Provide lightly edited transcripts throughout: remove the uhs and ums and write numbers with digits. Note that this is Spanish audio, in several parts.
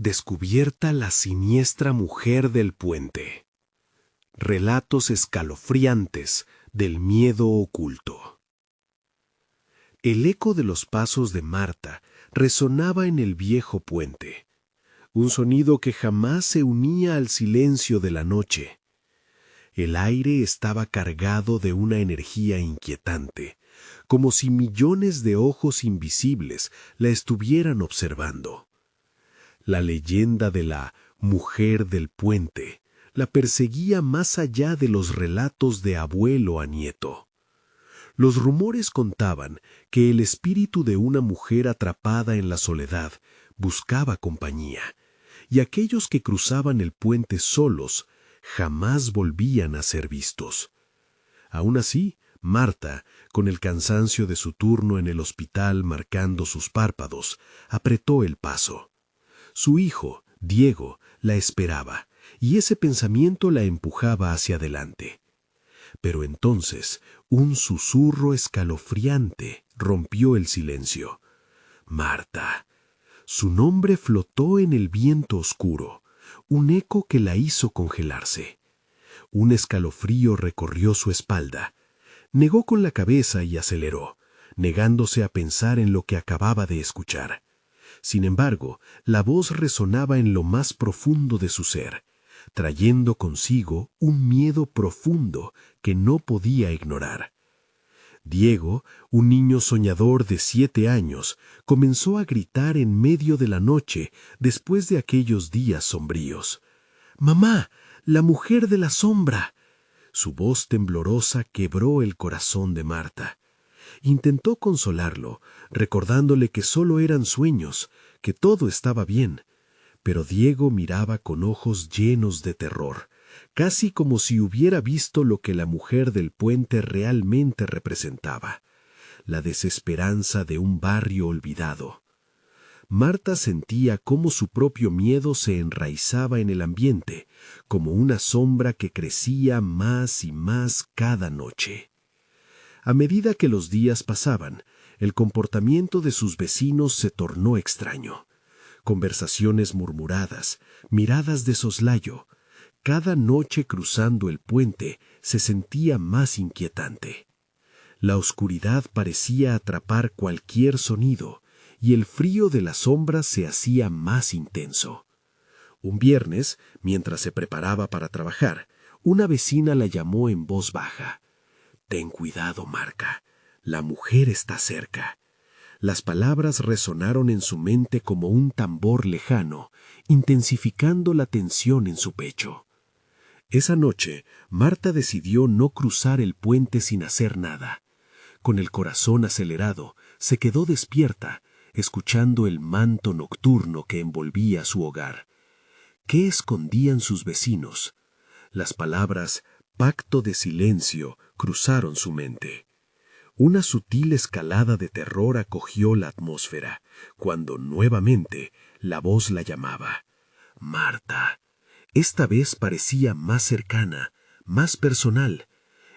Descubierta la siniestra mujer del puente. Relatos escalofriantes del miedo oculto. El eco de los pasos de Marta resonaba en el viejo puente, un sonido que jamás se unía al silencio de la noche. El aire estaba cargado de una energía inquietante, como si millones de ojos invisibles la estuvieran observando. La leyenda de la mujer del puente la perseguía más allá de los relatos de abuelo a nieto. Los rumores contaban que el espíritu de una mujer atrapada en la soledad buscaba compañía, y aquellos que cruzaban el puente solos jamás volvían a ser vistos. Aún así, Marta, con el cansancio de su turno en el hospital marcando sus párpados, apretó el paso. Su hijo, Diego, la esperaba, y ese pensamiento la empujaba hacia adelante. Pero entonces, un susurro escalofriante rompió el silencio. Marta. Su nombre flotó en el viento oscuro, un eco que la hizo congelarse. Un escalofrío recorrió su espalda. Negó con la cabeza y aceleró, negándose a pensar en lo que acababa de escuchar. Sin embargo, la voz resonaba en lo más profundo de su ser, trayendo consigo un miedo profundo que no podía ignorar. Diego, un niño soñador de 7 años, comenzó a gritar en medio de la noche después de aquellos días sombríos. «¡Mamá, la mujer de la sombra!». Su voz temblorosa quebró el corazón de Marta. Intentó consolarlo, recordándole que solo eran sueños, que todo estaba bien. Pero Diego miraba con ojos llenos de terror, casi como si hubiera visto lo que la mujer del puente realmente representaba: la desesperanza de un barrio olvidado. Marta sentía cómo su propio miedo se enraizaba en el ambiente, como una sombra que crecía más y más cada noche. A medida que los días pasaban, el comportamiento de sus vecinos se tornó extraño. Conversaciones murmuradas, miradas de soslayo. Cada noche cruzando el puente se sentía más inquietante. La oscuridad parecía atrapar cualquier sonido, y el frío de las sombras se hacía más intenso. Un viernes, mientras se preparaba para trabajar, una vecina la llamó en voz baja. «Ten cuidado, Marta. La mujer está cerca». Las palabras resonaron en su mente como un tambor lejano, intensificando la tensión en su pecho. Esa noche, Marta decidió no cruzar el puente sin hacer nada. Con el corazón acelerado, se quedó despierta, escuchando el manto nocturno que envolvía su hogar. ¿Qué escondían sus vecinos? Las palabras «pacto de silencio» cruzaron su mente. Una sutil escalada de terror acogió la atmósfera, cuando nuevamente la voz la llamaba. «Marta». Esta vez parecía más cercana, más personal.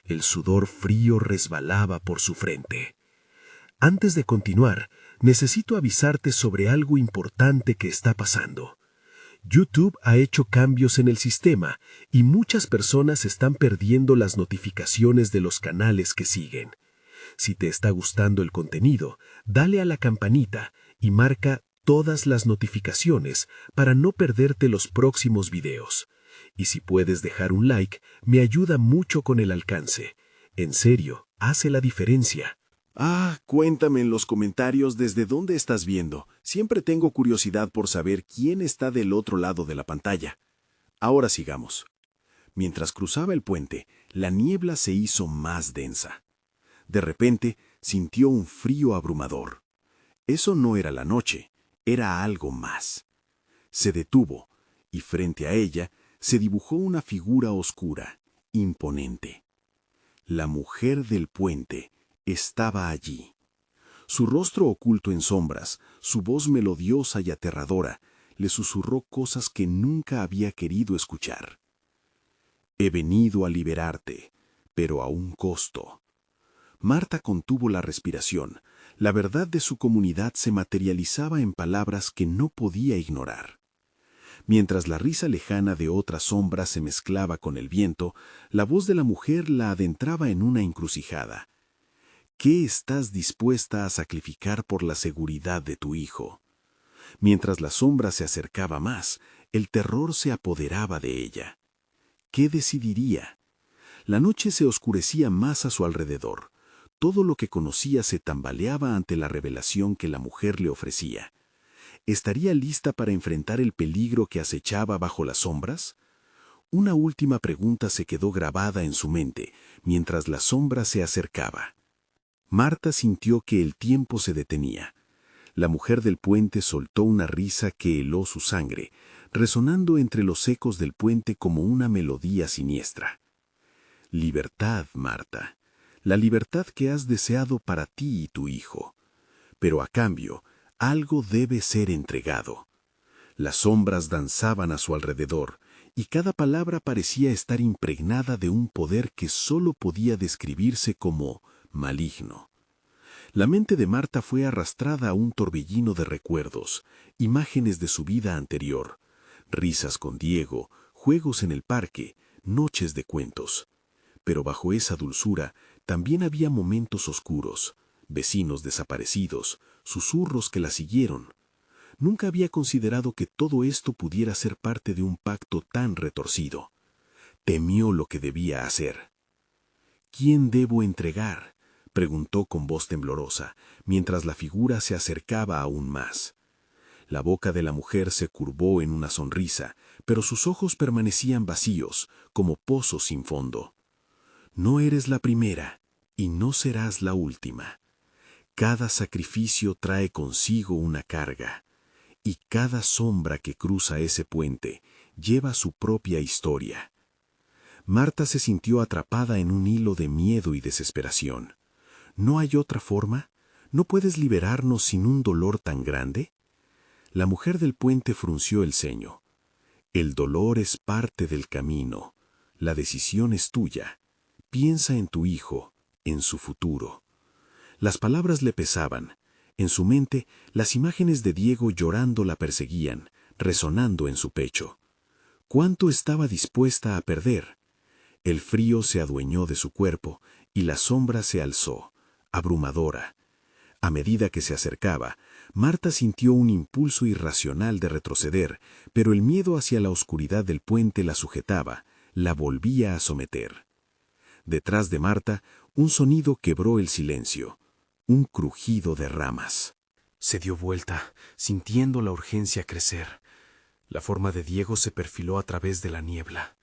El sudor frío resbalaba por su frente. «Antes de continuar, necesito avisarte sobre algo importante que está pasando. YouTube ha hecho cambios en el sistema y muchas personas están perdiendo las notificaciones de los canales que siguen. Si te está gustando el contenido, dale a la campanita y marca todas las notificaciones para no perderte los próximos videos. Y si puedes dejar un like, me ayuda mucho con el alcance. En serio, hace la diferencia. Cuéntame en los comentarios desde dónde estás viendo. Siempre tengo curiosidad por saber quién está del otro lado de la pantalla. Ahora sigamos. Mientras cruzaba el puente, la niebla se hizo más densa. De repente, sintió un frío abrumador. Eso no era la noche, era algo más. Se detuvo, y frente a ella se dibujó una figura oscura, imponente. La mujer del puente estaba allí. Su rostro oculto en sombras, su voz melodiosa y aterradora, le susurró cosas que nunca había querido escuchar. «He venido a liberarte, pero a un costo». Marta contuvo la respiración. La verdad de su comunidad se materializaba en palabras que no podía ignorar. Mientras la risa lejana de otra sombra se mezclaba con el viento, la voz de la mujer la adentraba en una encrucijada. ¿Qué estás dispuesta a sacrificar por la seguridad de tu hijo? Mientras la sombra se acercaba más, el terror se apoderaba de ella. ¿Qué decidiría? La noche se oscurecía más a su alrededor. Todo lo que conocía se tambaleaba ante la revelación que la mujer le ofrecía. ¿Estaría lista para enfrentar el peligro que acechaba bajo las sombras? Una última pregunta se quedó grabada en su mente mientras la sombra se acercaba. Marta sintió que el tiempo se detenía. La mujer del puente soltó una risa que heló su sangre, resonando entre los ecos del puente como una melodía siniestra. Libertad, Marta, la libertad que has deseado para ti y tu hijo. Pero a cambio, algo debe ser entregado. Las sombras danzaban a su alrededor, y cada palabra parecía estar impregnada de un poder que solo podía describirse como maligno. La mente de Marta fue arrastrada a un torbellino de recuerdos, imágenes de su vida anterior, risas con Diego, juegos en el parque, noches de cuentos. Pero bajo esa dulzura también había momentos oscuros, vecinos desaparecidos, susurros que la siguieron. Nunca había considerado que todo esto pudiera ser parte de un pacto tan retorcido. Temió lo que debía hacer. ¿Quién debo entregar?, preguntó con voz temblorosa, mientras la figura se acercaba aún más. La boca de la mujer se curvó en una sonrisa, pero sus ojos permanecían vacíos, como pozos sin fondo. No eres la primera, y no serás la última. Cada sacrificio trae consigo una carga, y cada sombra que cruza ese puente lleva su propia historia. Marta se sintió atrapada en un hilo de miedo y desesperación. ¿No hay otra forma? ¿No puedes liberarnos sin un dolor tan grande? La mujer del puente frunció el ceño. El dolor es parte del camino. La decisión es tuya. Piensa en tu hijo, en su futuro. Las palabras le pesaban. En su mente, las imágenes de Diego llorando la perseguían, resonando en su pecho. ¿Cuánto estaba dispuesta a perder? El frío se adueñó de su cuerpo y la sombra se alzó, abrumadora. A medida que se acercaba, Marta sintió un impulso irracional de retroceder, pero el miedo hacia la oscuridad del puente la sujetaba, la volvía a someter. Detrás de Marta, un sonido quebró el silencio, un crujido de ramas. Se dio vuelta, sintiendo la urgencia crecer. La forma de Diego se perfiló a través de la niebla.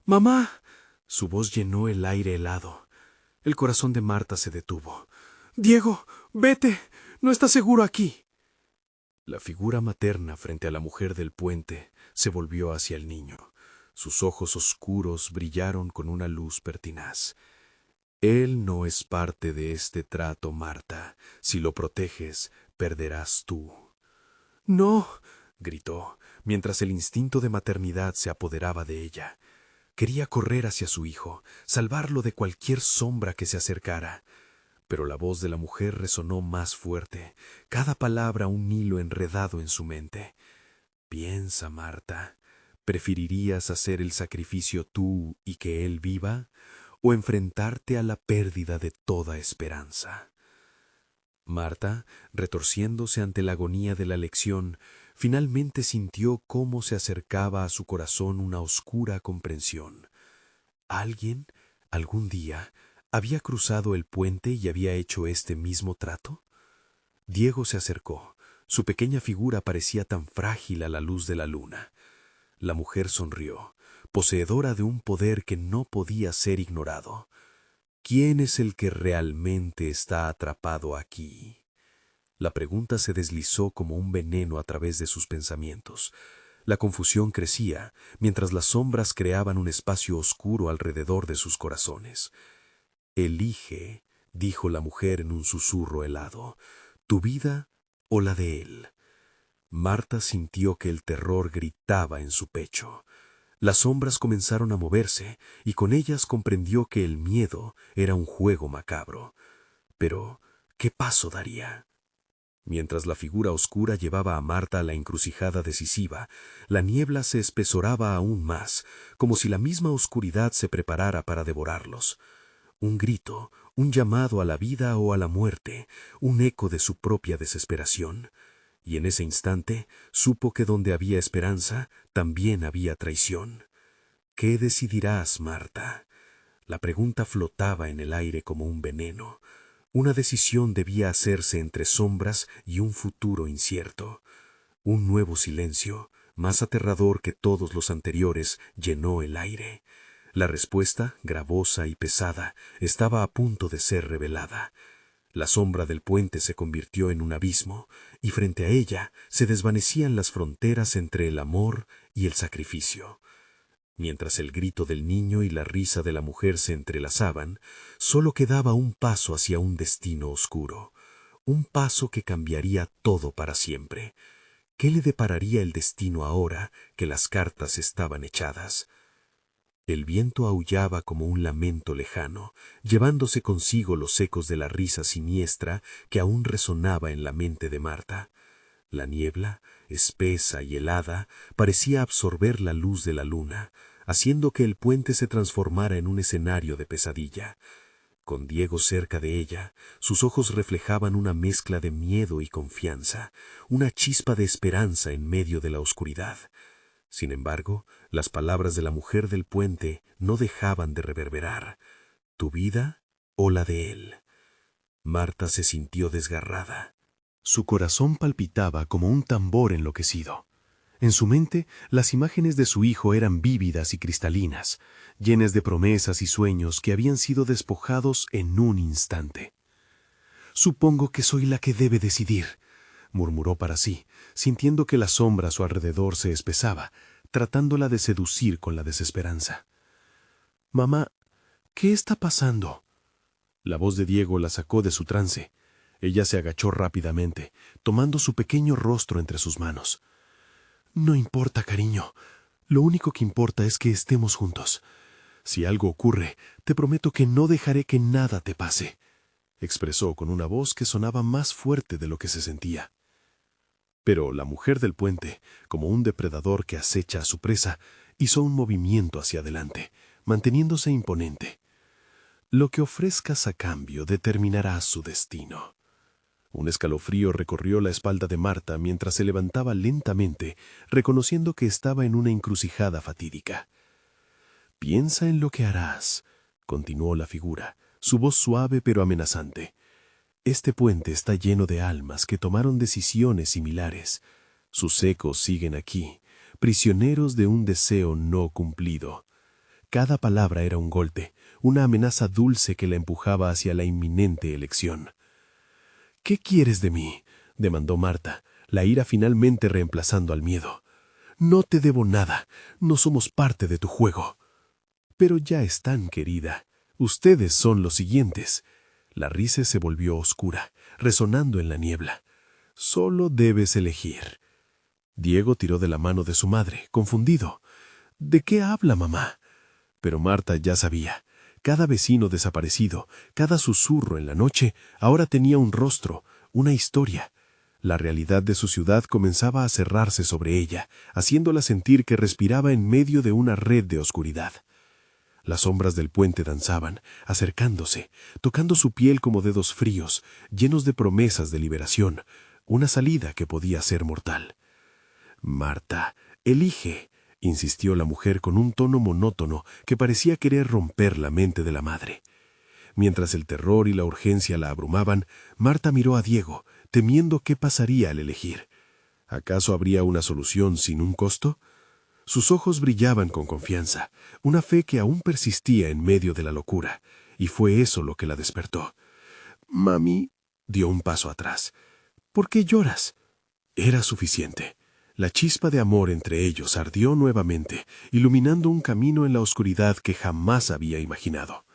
¡Mamá! Su voz llenó el aire helado. El corazón de Marta se detuvo. ¡Diego, vete! ¡No estás seguro aquí! La figura materna frente a la mujer del puente se volvió hacia el niño. Sus ojos oscuros brillaron con una luz pertinaz. Él no es parte de este trato, Marta. Si lo proteges, perderás tú. ¡No! Gritó, mientras el instinto de maternidad se apoderaba de ella. Quería correr hacia su hijo, salvarlo de cualquier sombra que se acercara. Pero la voz de la mujer resonó más fuerte, cada palabra un hilo enredado en su mente. Piensa, Marta, ¿preferirías hacer el sacrificio tú y que él viva, o enfrentarte a la pérdida de toda esperanza? Marta, retorciéndose ante la agonía de la lección, finalmente sintió cómo se acercaba a su corazón una oscura comprensión. ¿Alguien, algún día, había cruzado el puente y había hecho este mismo trato? Diego se acercó. Su pequeña figura parecía tan frágil a la luz de la luna. La mujer sonrió, poseedora de un poder que no podía ser ignorado. ¿Quién es el que realmente está atrapado aquí? La pregunta se deslizó como un veneno a través de sus pensamientos. La confusión crecía, mientras las sombras creaban un espacio oscuro alrededor de sus corazones. «Elige», dijo la mujer en un susurro helado, «tu vida o la de él». Marta sintió que el terror gritaba en su pecho. Las sombras comenzaron a moverse, y con ellas comprendió que el miedo era un juego macabro. Pero, ¿qué paso daría? Mientras la figura oscura llevaba a Marta a la encrucijada decisiva, la niebla se espesoraba aún más, como si la misma oscuridad se preparara para devorarlos. Un grito, un llamado a la vida o a la muerte, un eco de su propia desesperación. Y en ese instante supo que donde había esperanza, también había traición. ¿Qué decidirás, Marta? La pregunta flotaba en el aire como un veneno. Una decisión debía hacerse entre sombras y un futuro incierto. Un nuevo silencio, más aterrador que todos los anteriores, llenó el aire. La respuesta, gravosa y pesada, estaba a punto de ser revelada. La sombra del puente se convirtió en un abismo, y frente a ella se desvanecían las fronteras entre el amor y el sacrificio. Mientras el grito del niño y la risa de la mujer se entrelazaban, solo quedaba un paso hacia un destino oscuro, un paso que cambiaría todo para siempre. ¿Qué le depararía el destino ahora que las cartas estaban echadas? El viento aullaba como un lamento lejano, llevándose consigo los ecos de la risa siniestra que aún resonaba en la mente de Marta. La niebla, espesa y helada, parecía absorber la luz de la luna, haciendo que el puente se transformara en un escenario de pesadilla. Con Diego cerca de ella, sus ojos reflejaban una mezcla de miedo y confianza, una chispa de esperanza en medio de la oscuridad. Sin embargo, las palabras de la mujer del puente no dejaban de reverberar. ¿Tu vida o la de él? Marta se sintió desgarrada. Su corazón palpitaba como un tambor enloquecido. En su mente, las imágenes de su hijo eran vívidas y cristalinas, llenas de promesas y sueños que habían sido despojados en un instante. «Supongo que soy la que debe decidir», murmuró para sí, sintiendo que la sombra a su alrededor se espesaba, tratándola de seducir con la desesperanza. «Mamá, ¿qué está pasando?». La voz de Diego la sacó de su trance. Ella se agachó rápidamente, tomando su pequeño rostro entre sus manos. «No importa, cariño. Lo único que importa es que estemos juntos. Si algo ocurre, te prometo que no dejaré que nada te pase», expresó con una voz que sonaba más fuerte de lo que se sentía. Pero la mujer del puente, como un depredador que acecha a su presa, hizo un movimiento hacia adelante, manteniéndose imponente. «Lo que ofrezcas a cambio determinará su destino». Un escalofrío recorrió la espalda de Marta mientras se levantaba lentamente, reconociendo que estaba en una encrucijada fatídica. «Piensa en lo que harás», continuó la figura, su voz suave pero amenazante. «Este puente está lleno de almas que tomaron decisiones similares. Sus ecos siguen aquí, prisioneros de un deseo no cumplido». Cada palabra era un golpe, una amenaza dulce que la empujaba hacia la inminente elección. «¿Qué quieres de mí?», demandó Marta, la ira finalmente reemplazando al miedo. «No te debo nada, no somos parte de tu juego». «Pero ya están, querida. Ustedes son los siguientes». La risa se volvió oscura, resonando en la niebla. «Solo debes elegir». Diego tiró de la mano de su madre, confundido. «¿De qué habla, mamá?». Pero Marta ya sabía. Cada vecino desaparecido, cada susurro en la noche, ahora tenía un rostro, una historia. La realidad de su ciudad comenzaba a cerrarse sobre ella, haciéndola sentir que respiraba en medio de una red de oscuridad. Las sombras del puente danzaban, acercándose, tocando su piel como dedos fríos, llenos de promesas de liberación, una salida que podía ser mortal. «Marta, elige», insistió la mujer con un tono monótono que parecía querer romper la mente de la madre. Mientras el terror y la urgencia la abrumaban, Marta miró a Diego, temiendo qué pasaría al elegir. ¿Acaso habría una solución sin un costo? Sus ojos brillaban con confianza, una fe que aún persistía en medio de la locura, y fue eso lo que la despertó. «Mami», dio un paso atrás. «¿Por qué lloras?». Era suficiente. La chispa de amor entre ellos ardió nuevamente, iluminando un camino en la oscuridad que jamás había imaginado.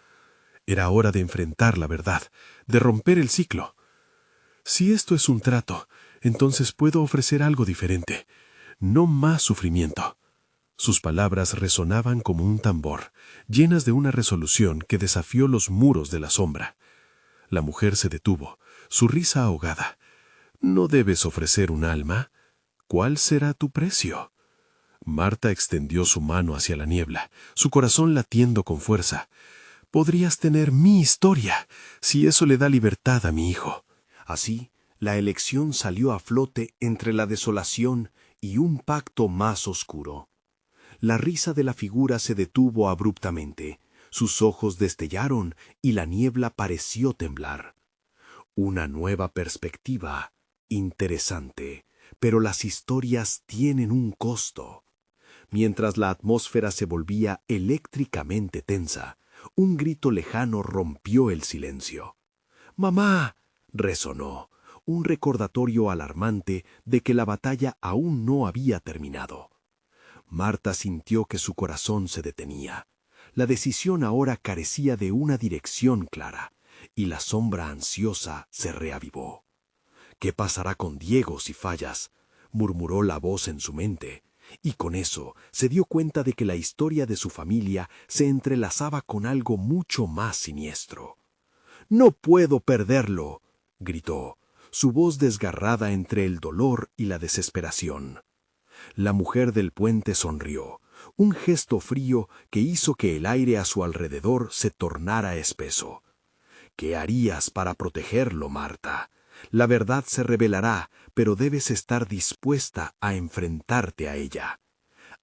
Era hora de enfrentar la verdad, de romper el ciclo. «Si esto es un trato, entonces puedo ofrecer algo diferente. No más sufrimiento». Sus palabras resonaban como un tambor, llenas de una resolución que desafió los muros de la sombra. La mujer se detuvo, su risa ahogada. ¿No debes ofrecer un alma? ¿Cuál será tu precio? Marta extendió su mano hacia la niebla, su corazón latiendo con fuerza. Podrías tener mi historia, si eso le da libertad a mi hijo. Así, la elección salió a flote entre la desolación y un pacto más oscuro. La risa de la figura se detuvo abruptamente, sus ojos destellaron y la niebla pareció temblar. Una nueva perspectiva, interesante, pero las historias tienen un costo. Mientras la atmósfera se volvía eléctricamente tensa, un grito lejano rompió el silencio. ¡Mamá!, resonó, un recordatorio alarmante de que la batalla aún no había terminado. Marta sintió que su corazón se detenía. La decisión ahora carecía de una dirección clara, y la sombra ansiosa se reavivó. «¿Qué pasará con Diego si fallas?», murmuró la voz en su mente, y con eso se dio cuenta de que la historia de su familia se entrelazaba con algo mucho más siniestro. «¡No puedo perderlo!», gritó, su voz desgarrada entre el dolor y la desesperación. La mujer del puente sonrió, un gesto frío que hizo que el aire a su alrededor se tornara espeso. «¿Qué harías para protegerlo, Marta? La verdad se revelará, pero debes estar dispuesta a enfrentarte a ella».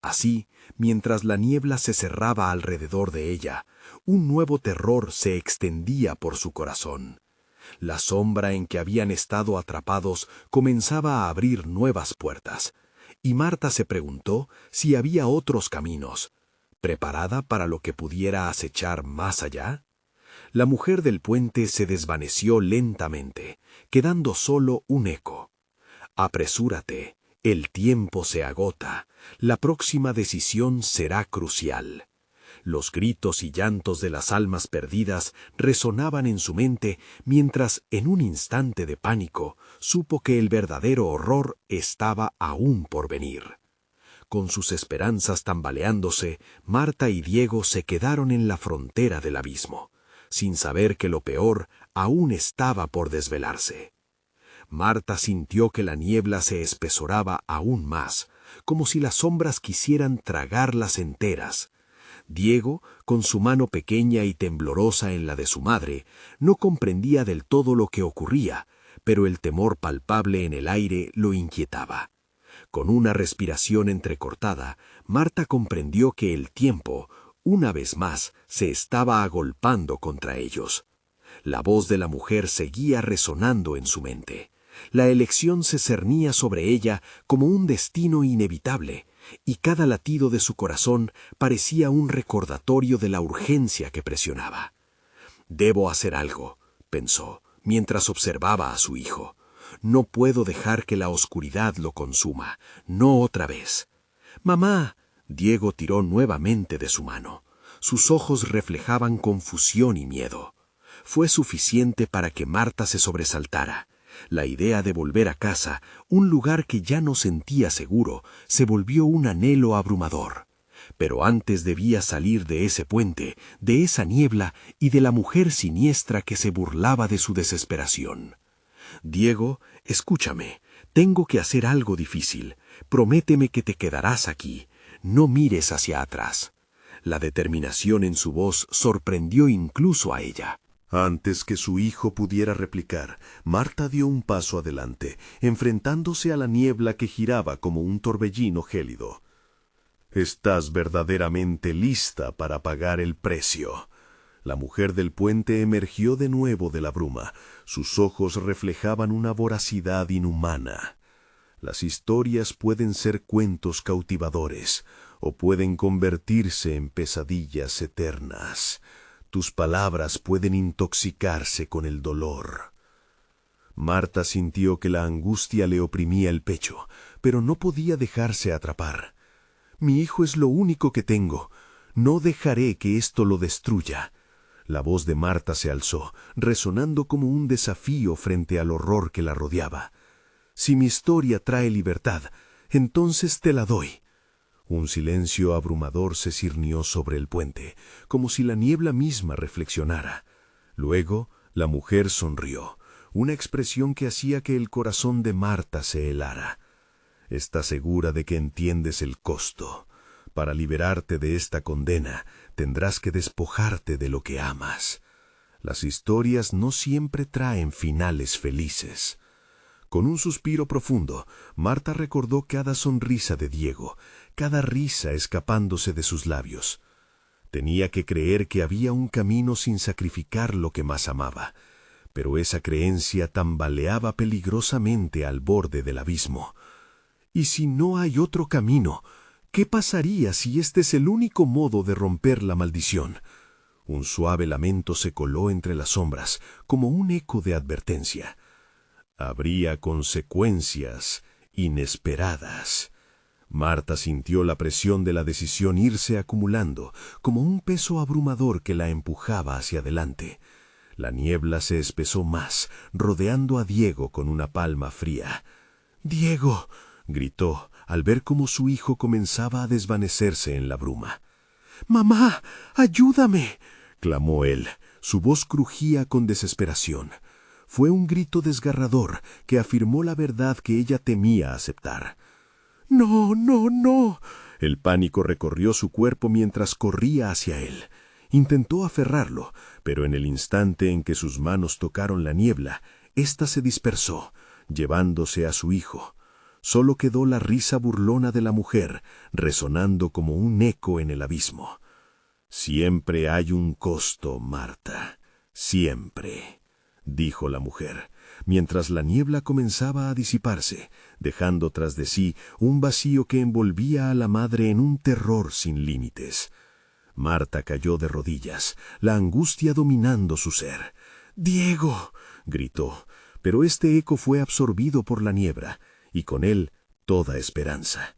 Así, mientras la niebla se cerraba alrededor de ella, un nuevo terror se extendía por su corazón. La sombra en que habían estado atrapados comenzaba a abrir nuevas puertas, y Marta se preguntó si había otros caminos. ¿Preparada para lo que pudiera acechar más allá? La mujer del puente se desvaneció lentamente, quedando solo un eco. «Apresúrate, el tiempo se agota, la próxima decisión será crucial». Los gritos y llantos de las almas perdidas resonaban en su mente mientras, en un instante de pánico, supo que el verdadero horror estaba aún por venir. Con sus esperanzas tambaleándose, Marta y Diego se quedaron en la frontera del abismo, sin saber que lo peor aún estaba por desvelarse. Marta sintió que la niebla se espesoraba aún más, como si las sombras quisieran tragarlas enteras. Diego, con su mano pequeña y temblorosa en la de su madre, no comprendía del todo lo que ocurría, pero el temor palpable en el aire lo inquietaba. Con una respiración entrecortada, Marta comprendió que el tiempo, una vez más, se estaba agolpando contra ellos. La voz de la mujer seguía resonando en su mente. La elección se cernía sobre ella como un destino inevitable, y cada latido de su corazón parecía un recordatorio de la urgencia que presionaba. «Debo hacer algo», pensó, mientras observaba a su hijo. «No puedo dejar que la oscuridad lo consuma, no otra vez». «Mamá», Diego tiró nuevamente de su mano. Sus ojos reflejaban confusión y miedo. Fue suficiente para que Marta se sobresaltara. La idea de volver a casa, un lugar que ya no sentía seguro, se volvió un anhelo abrumador. Pero antes debía salir de ese puente, de esa niebla y de la mujer siniestra que se burlaba de su desesperación. «Diego, escúchame, tengo que hacer algo difícil. Prométeme que te quedarás aquí. No mires hacia atrás». La determinación en su voz sorprendió incluso a ella. Antes que su hijo pudiera replicar, Marta dio un paso adelante, enfrentándose a la niebla que giraba como un torbellino gélido. «¿Estás verdaderamente lista para pagar el precio?». La mujer del puente emergió de nuevo de la bruma. Sus ojos reflejaban una voracidad inhumana. Las historias pueden ser cuentos cautivadores, o pueden convertirse en pesadillas eternas. Tus palabras pueden intoxicarse con el dolor». Marta sintió que la angustia le oprimía el pecho, pero no podía dejarse atrapar. «Mi hijo es lo único que tengo. No dejaré que esto lo destruya». La voz de Marta se alzó, resonando como un desafío frente al horror que la rodeaba. «Si mi historia trae libertad, entonces te la doy». Un silencio abrumador se cernió sobre el puente, como si la niebla misma reflexionara. Luego, la mujer sonrió, una expresión que hacía que el corazón de Marta se helara. «¿Estás segura de que entiendes el costo? Para liberarte de esta condena, tendrás que despojarte de lo que amas. Las historias no siempre traen finales felices». Con un suspiro profundo, Marta recordó cada sonrisa de Diego, cada risa escapándose de sus labios. Tenía que creer que había un camino sin sacrificar lo que más amaba, pero esa creencia tambaleaba peligrosamente al borde del abismo. ¿Y si no hay otro camino? ¿Qué pasaría si este es el único modo de romper la maldición? Un suave lamento se coló entre las sombras, como un eco de advertencia. Habría consecuencias inesperadas. Marta sintió la presión de la decisión irse acumulando, como un peso abrumador que la empujaba hacia adelante. La niebla se espesó más, rodeando a Diego con una palma fría. «¡Diego!», gritó, al ver cómo su hijo comenzaba a desvanecerse en la bruma. «¡Mamá, ayúdame!», clamó él. Su voz crujía con desesperación. Fue un grito desgarrador que afirmó la verdad que ella temía aceptar. «¡No, no, no!». El pánico recorrió su cuerpo mientras corría hacia él. Intentó aferrarlo, pero en el instante en que sus manos tocaron la niebla, ésta se dispersó, llevándose a su hijo. Solo quedó la risa burlona de la mujer, resonando como un eco en el abismo. «Siempre hay un costo, Marta. Siempre», dijo la mujer, mientras la niebla comenzaba a disiparse, dejando tras de sí un vacío que envolvía a la madre en un terror sin límites. Marta cayó de rodillas, la angustia dominando su ser. «¡Diego!», gritó, pero este eco fue absorbido por la niebla, y con él toda esperanza.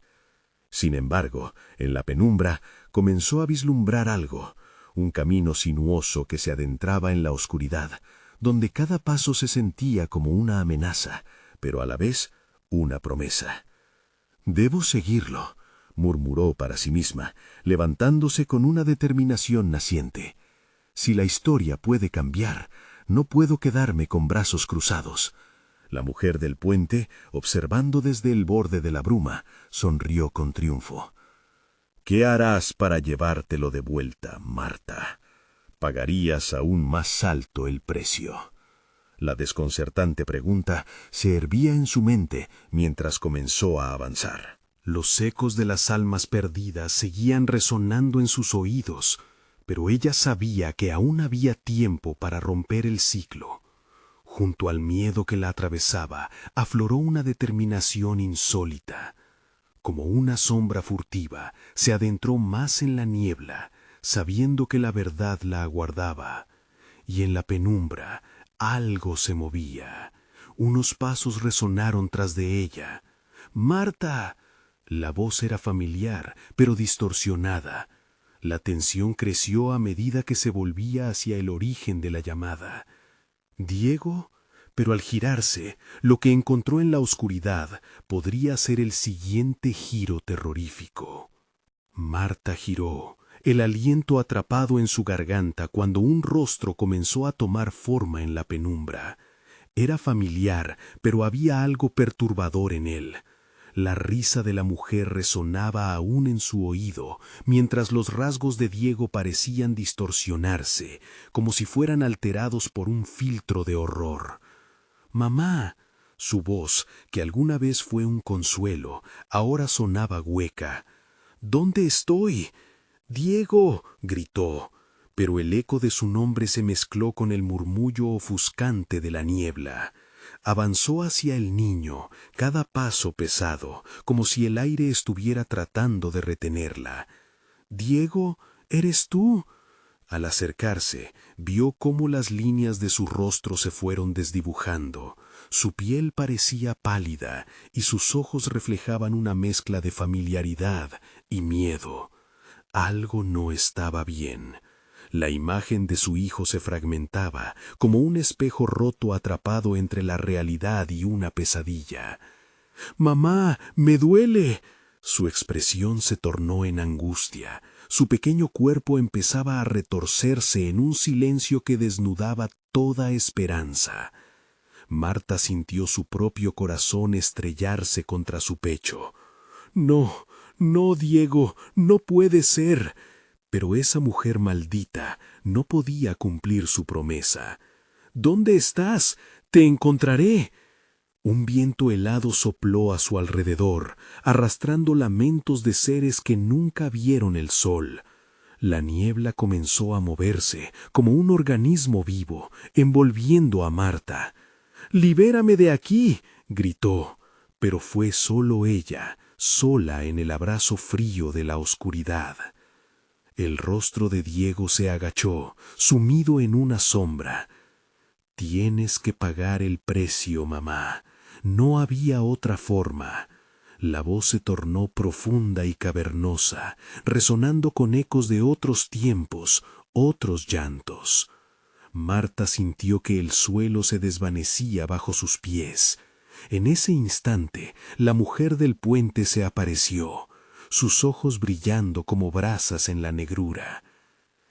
Sin embargo, en la penumbra comenzó a vislumbrar algo, un camino sinuoso que se adentraba en la oscuridad, donde cada paso se sentía como una amenaza, pero a la vez una promesa. «Debo seguirlo», murmuró para sí misma, levantándose con una determinación naciente. «Si la historia puede cambiar, no puedo quedarme con brazos cruzados». La mujer del puente, observando desde el borde de la bruma, sonrió con triunfo. «¿Qué harás para llevártelo de vuelta, Marta? Pagarías aún más alto el precio». La desconcertante pregunta se hervía en su mente mientras comenzó a avanzar. Los ecos de las almas perdidas seguían resonando en sus oídos, pero ella sabía que aún había tiempo para romper el ciclo. Junto al miedo que la atravesaba, afloró una determinación insólita. Como una sombra furtiva, se adentró más en la niebla, sabiendo que la verdad la aguardaba. Y en la penumbra, algo se movía. Unos pasos resonaron tras de ella. «¡Marta!». La voz era familiar, pero distorsionada. La tensión creció a medida que se volvía hacia el origen de la llamada. «¿Diego?». Pero al girarse, lo que encontró en la oscuridad podría ser el siguiente giro terrorífico. Marta giró, el aliento atrapado en su garganta cuando un rostro comenzó a tomar forma en la penumbra. Era familiar, pero había algo perturbador en él. La risa de la mujer resonaba aún en su oído, mientras los rasgos de Diego parecían distorsionarse, como si fueran alterados por un filtro de horror. «¡Mamá!». Su voz, que alguna vez fue un consuelo, ahora sonaba hueca. «¿Dónde estoy?». «¡Diego!», gritó, pero el eco de su nombre se mezcló con el murmullo ofuscante de la niebla. Avanzó hacia el niño, cada paso pesado, como si el aire estuviera tratando de retenerla. «Diego, ¿eres tú?». Al acercarse, vio cómo las líneas de su rostro se fueron desdibujando. Su piel parecía pálida y sus ojos reflejaban una mezcla de familiaridad y miedo. Algo no estaba bien. La imagen de su hijo se fragmentaba, como un espejo roto atrapado entre la realidad y una pesadilla. «¡Mamá, me duele!». Su expresión se tornó en angustia. Su pequeño cuerpo empezaba a retorcerse en un silencio que desnudaba toda esperanza. Marta sintió su propio corazón estrellarse contra su pecho. No, no, Diego, no puede ser. Pero esa mujer maldita no podía cumplir su promesa. ¿Dónde estás? Te encontraré. Un viento helado sopló a su alrededor, arrastrando lamentos de seres que nunca vieron el sol. La niebla comenzó a moverse como un organismo vivo, envolviendo a Marta. «¡Libérame de aquí!», gritó, pero fue solo ella, sola en el abrazo frío de la oscuridad. El rostro de Diego se agachó, sumido en una sombra. «Tienes que pagar el precio, mamá. No había otra forma». La voz se tornó profunda y cavernosa, resonando con ecos de otros tiempos, otros llantos. Marta sintió que el suelo se desvanecía bajo sus pies. En ese instante, la mujer del puente se apareció, sus ojos brillando como brasas en la negrura.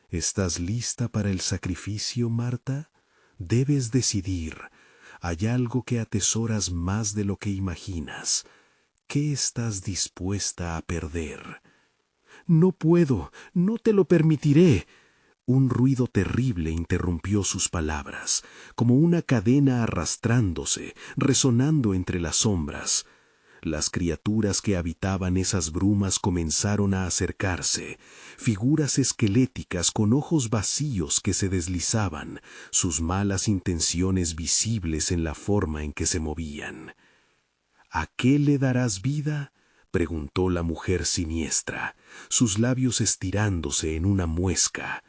«¿Estás lista para el sacrificio, Marta? Debes decidir. Hay algo que atesoras más de lo que imaginas. ¿Qué estás dispuesta a perder?» «No puedo, no te lo permitiré». Un ruido terrible interrumpió sus palabras, como una cadena arrastrándose, resonando entre las sombras. Las criaturas que habitaban esas brumas comenzaron a acercarse, figuras esqueléticas con ojos vacíos que se deslizaban, sus malas intenciones visibles en la forma en que se movían. «¿A qué le darás vida?», preguntó la mujer siniestra, sus labios estirándose en una muesca.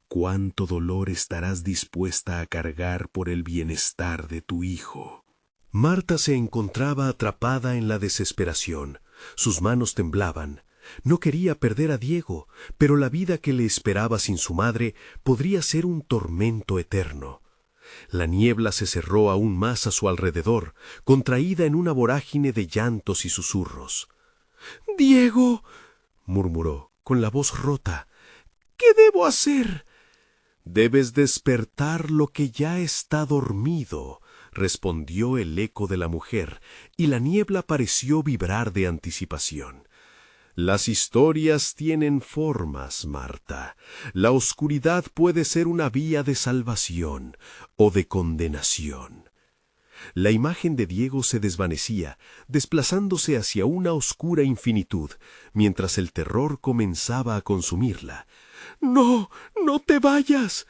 «¿Cuánto dolor estarás dispuesta a cargar por el bienestar de tu hijo?». Marta se encontraba atrapada en la desesperación. Sus manos temblaban. No quería perder a Diego, pero la vida que le esperaba sin su madre podría ser un tormento eterno. La niebla se cerró aún más a su alrededor, contraída en una vorágine de llantos y susurros. «Diego», murmuró, con la voz rota, «¿qué debo hacer?». «Debes despertar lo que ya está dormido», respondió el eco de la mujer, y la niebla pareció vibrar de anticipación. «Las historias tienen formas, Marta. La oscuridad puede ser una vía de salvación o de condenación». La imagen de Diego se desvanecía, desplazándose hacia una oscura infinitud, mientras el terror comenzaba a consumirla. «¡No, no te vayas!».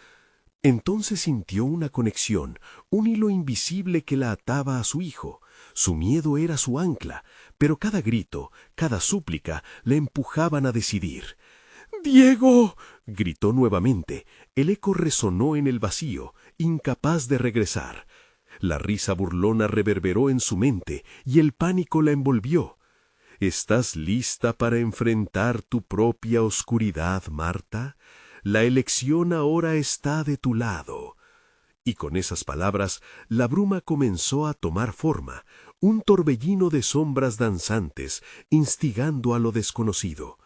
Entonces sintió una conexión, un hilo invisible que la ataba a su hijo. Su miedo era su ancla, pero cada grito, cada súplica le empujaban a decidir. «¡Diego!», gritó nuevamente. El eco resonó en el vacío, incapaz de regresar. La risa burlona reverberó en su mente y el pánico la envolvió. «¿Estás lista para enfrentar tu propia oscuridad, Marta? La elección ahora está de tu lado». Y con esas palabras, la bruma comenzó a tomar forma, un torbellino de sombras danzantes, instigando a lo desconocido.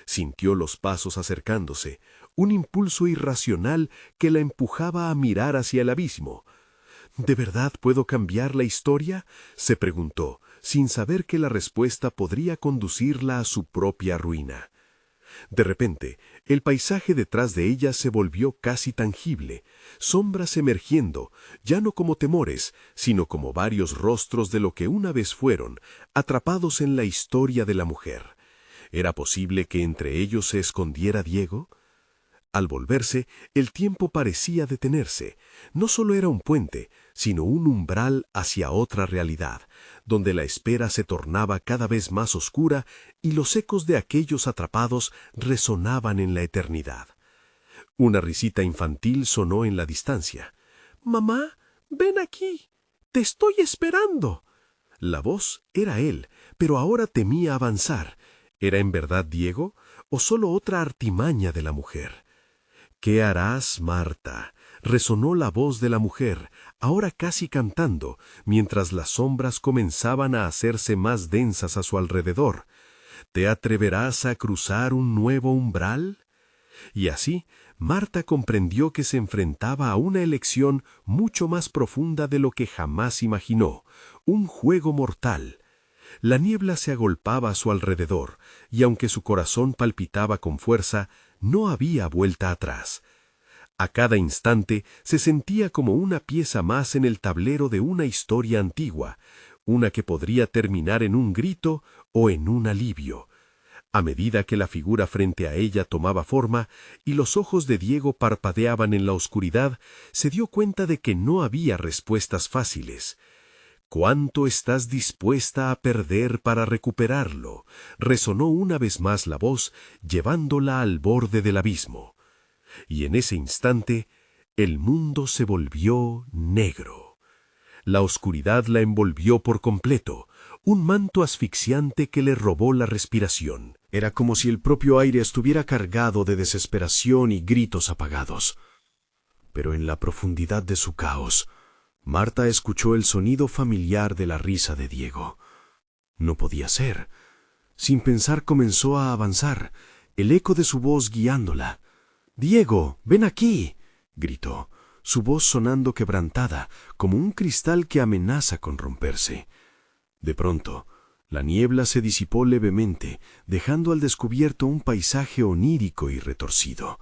Sintió los pasos acercándose, un impulso irracional que la empujaba a mirar hacia el abismo. «¿De verdad puedo cambiar la historia?», se preguntó, sin saber que la respuesta podría conducirla a su propia ruina. De repente, el paisaje detrás de ella se volvió casi tangible, sombras emergiendo, ya no como temores, sino como varios rostros de lo que una vez fueron, atrapados en la historia de la mujer. ¿Era posible que entre ellos se escondiera Diego? Al volverse, el tiempo parecía detenerse. No solo era un puente, sino un umbral hacia otra realidad, donde la espera se tornaba cada vez más oscura y los ecos de aquellos atrapados resonaban en la eternidad. Una risita infantil sonó en la distancia. «Mamá, ven aquí. Te estoy esperando». La voz era él, pero ahora temía avanzar. ¿Era en verdad Diego o solo otra artimaña de la mujer? «¿Qué harás, Marta?», resonó la voz de la mujer, ahora casi cantando, mientras las sombras comenzaban a hacerse más densas a su alrededor. «¿Te atreverás a cruzar un nuevo umbral?». Y así, Marta comprendió que se enfrentaba a una elección mucho más profunda de lo que jamás imaginó, un juego mortal. La niebla se agolpaba a su alrededor, y aunque su corazón palpitaba con fuerza, no había vuelta atrás. A cada instante se sentía como una pieza más en el tablero de una historia antigua, una que podría terminar en un grito o en un alivio. A medida que la figura frente a ella tomaba forma y los ojos de Diego parpadeaban en la oscuridad, se dio cuenta de que no había respuestas fáciles. ¿Cuánto estás dispuesta a perder para recuperarlo?, resonó una vez más la voz, llevándola al borde del abismo. Y en ese instante, el mundo se volvió negro. La oscuridad la envolvió por completo, un manto asfixiante que le robó la respiración. Era como si el propio aire estuviera cargado de desesperación y gritos apagados. Pero en la profundidad de su caos, Marta escuchó el sonido familiar de la risa de Diego. No podía ser. Sin pensar comenzó a avanzar, el eco de su voz guiándola. «¡Diego, ven aquí!», gritó, su voz sonando quebrantada, como un cristal que amenaza con romperse. De pronto, la niebla se disipó levemente, dejando al descubierto un paisaje onírico y retorcido.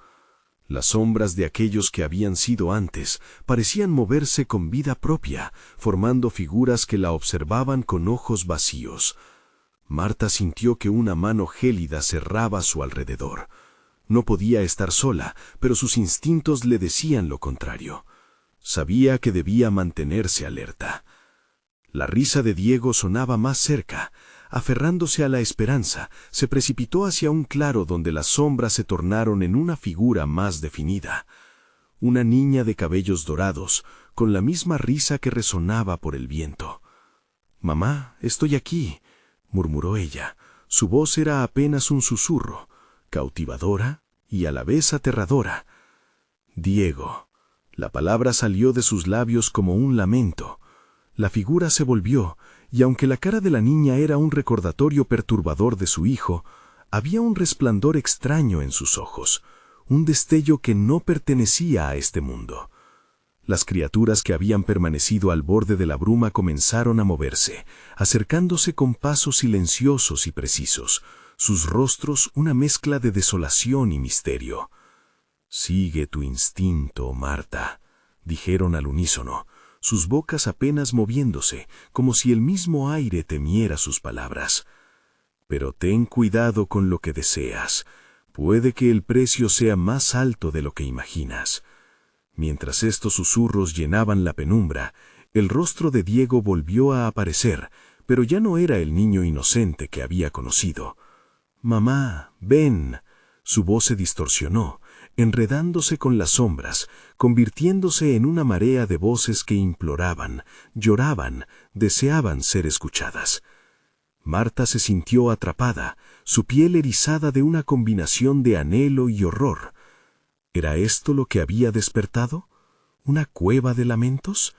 Las sombras de aquellos que habían sido antes parecían moverse con vida propia, formando figuras que la observaban con ojos vacíos. Marta sintió que una mano gélida cerraba a su alrededor. No podía estar sola, pero sus instintos le decían lo contrario. Sabía que debía mantenerse alerta. La risa de Diego sonaba más cerca. Aferrándose a la esperanza, se precipitó hacia un claro donde las sombras se tornaron en una figura más definida. Una niña de cabellos dorados, con la misma risa que resonaba por el viento. «Mamá, estoy aquí», murmuró ella. Su voz era apenas un susurro, cautivadora y a la vez aterradora. «Diego». La palabra salió de sus labios como un lamento. La figura se volvió, y aunque la cara de la niña era un recordatorio perturbador de su hijo, había un resplandor extraño en sus ojos, un destello que no pertenecía a este mundo. Las criaturas que habían permanecido al borde de la bruma comenzaron a moverse, acercándose con pasos silenciosos y precisos, sus rostros una mezcla de desolación y misterio. «Sigue tu instinto, Marta», dijeron al unísono, sus bocas apenas moviéndose, como si el mismo aire temiera sus palabras. «Pero ten cuidado con lo que deseas. Puede que el precio sea más alto de lo que imaginas». Mientras estos susurros llenaban la penumbra, el rostro de Diego volvió a aparecer, pero ya no era el niño inocente que había conocido. «Mamá, ven». Su voz se distorsionó, enredándose con las sombras, convirtiéndose en una marea de voces que imploraban, lloraban, deseaban ser escuchadas. Marta se sintió atrapada, su piel erizada de una combinación de anhelo y horror. ¿Era esto lo que había despertado? ¿Una cueva de lamentos?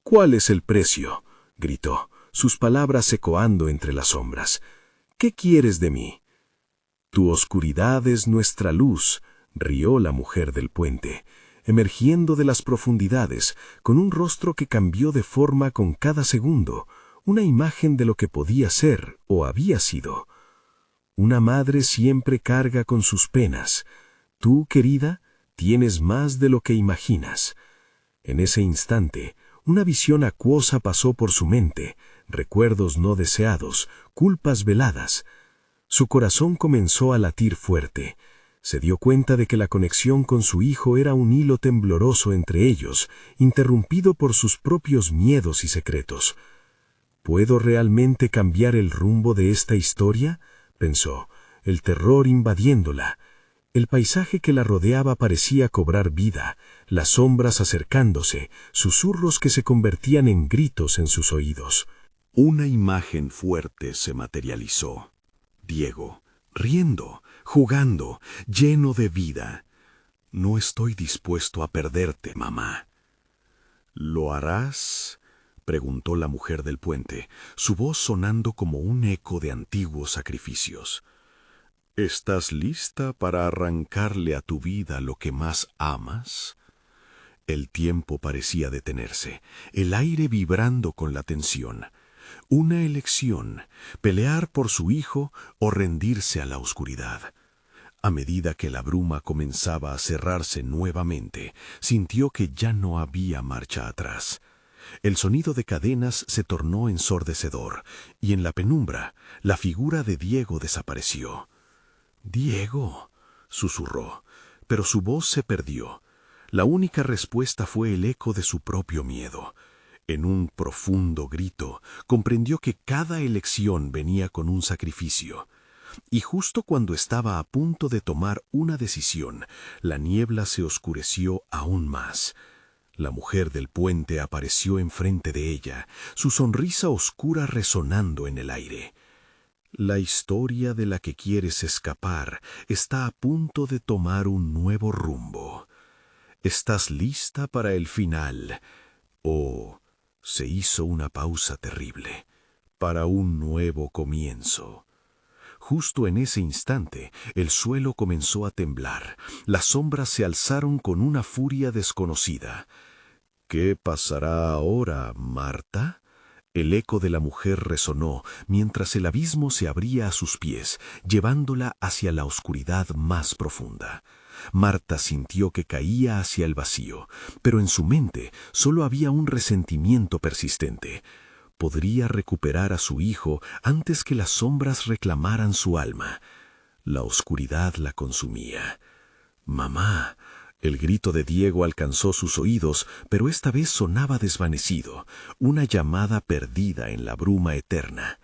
«¿Cuál es el precio?», gritó, sus palabras ecoando entre las sombras. «¿Qué quieres de mí?». «Tu oscuridad es nuestra luz», rió la mujer del puente, emergiendo de las profundidades, con un rostro que cambió de forma con cada segundo, una imagen de lo que podía ser o había sido. «Una madre siempre carga con sus penas. Tú, querida, tienes más de lo que imaginas». En ese instante, una visión acuosa pasó por su mente, recuerdos no deseados, culpas veladas. Su corazón comenzó a latir fuerte. Se dio cuenta de que la conexión con su hijo era un hilo tembloroso entre ellos, interrumpido por sus propios miedos y secretos. «¿Puedo realmente cambiar el rumbo de esta historia?», pensó, el terror invadiéndola. El paisaje que la rodeaba parecía cobrar vida, las sombras acercándose, susurros que se convertían en gritos en sus oídos. Una imagen fuerte se materializó. Diego, riendo, jugando, lleno de vida. «No estoy dispuesto a perderte, mamá». «¿Lo harás?», preguntó la mujer del puente, su voz sonando como un eco de antiguos sacrificios. ¿Estás lista para arrancarle a tu vida lo que más amas? El tiempo parecía detenerse, el aire vibrando con la tensión. Una elección, pelear por su hijo o rendirse a la oscuridad. A medida que la bruma comenzaba a cerrarse nuevamente, sintió que ya no había marcha atrás. El sonido de cadenas se tornó ensordecedor, y en la penumbra, la figura de Diego desapareció. «Diego», susurró, pero su voz se perdió. La única respuesta fue el eco de su propio miedo. En un profundo grito, comprendió que cada elección venía con un sacrificio. Y justo cuando estaba a punto de tomar una decisión, la niebla se oscureció aún más. La mujer del puente apareció enfrente de ella, su sonrisa oscura resonando en el aire. La historia de la que quieres escapar está a punto de tomar un nuevo rumbo. ¿Estás lista para el final? O se hizo una pausa terrible para un nuevo comienzo. Justo en ese instante, el suelo comenzó a temblar. Las sombras se alzaron con una furia desconocida. «¿Qué pasará ahora, Marta?». El eco de la mujer resonó mientras el abismo se abría a sus pies, llevándola hacia la oscuridad más profunda. Marta sintió que caía hacia el vacío, pero en su mente solo había un resentimiento persistente. Podría recuperar a su hijo antes que las sombras reclamaran su alma. La oscuridad la consumía. «¡Mamá!». El grito de Diego alcanzó sus oídos, pero esta vez sonaba desvanecido, una llamada perdida en la bruma eterna.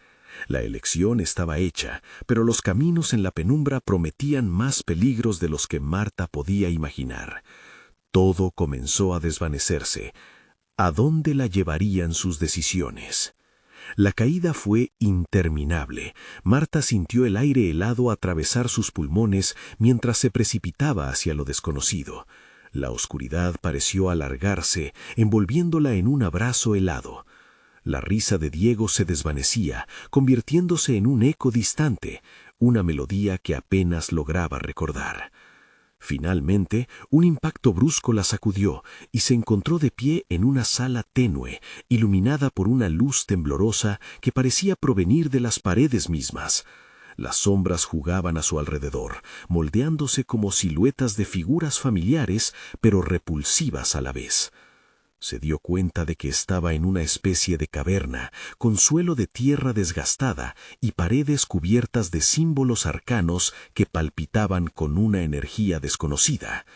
La elección estaba hecha, pero los caminos en la penumbra prometían más peligros de los que Marta podía imaginar. Todo comenzó a desvanecerse. ¿A dónde la llevarían sus decisiones? La caída fue interminable. Marta sintió el aire helado atravesar sus pulmones mientras se precipitaba hacia lo desconocido. La oscuridad pareció alargarse, envolviéndola en un abrazo helado. La risa de Diego se desvanecía, convirtiéndose en un eco distante, una melodía que apenas lograba recordar. Finalmente, un impacto brusco la sacudió y se encontró de pie en una sala tenue, iluminada por una luz temblorosa que parecía provenir de las paredes mismas. Las sombras jugaban a su alrededor, moldeándose como siluetas de figuras familiares, pero repulsivas a la vez. Se dio cuenta de que estaba en una especie de caverna, con suelo de tierra desgastada y paredes cubiertas de símbolos arcanos que palpitaban con una energía desconocida.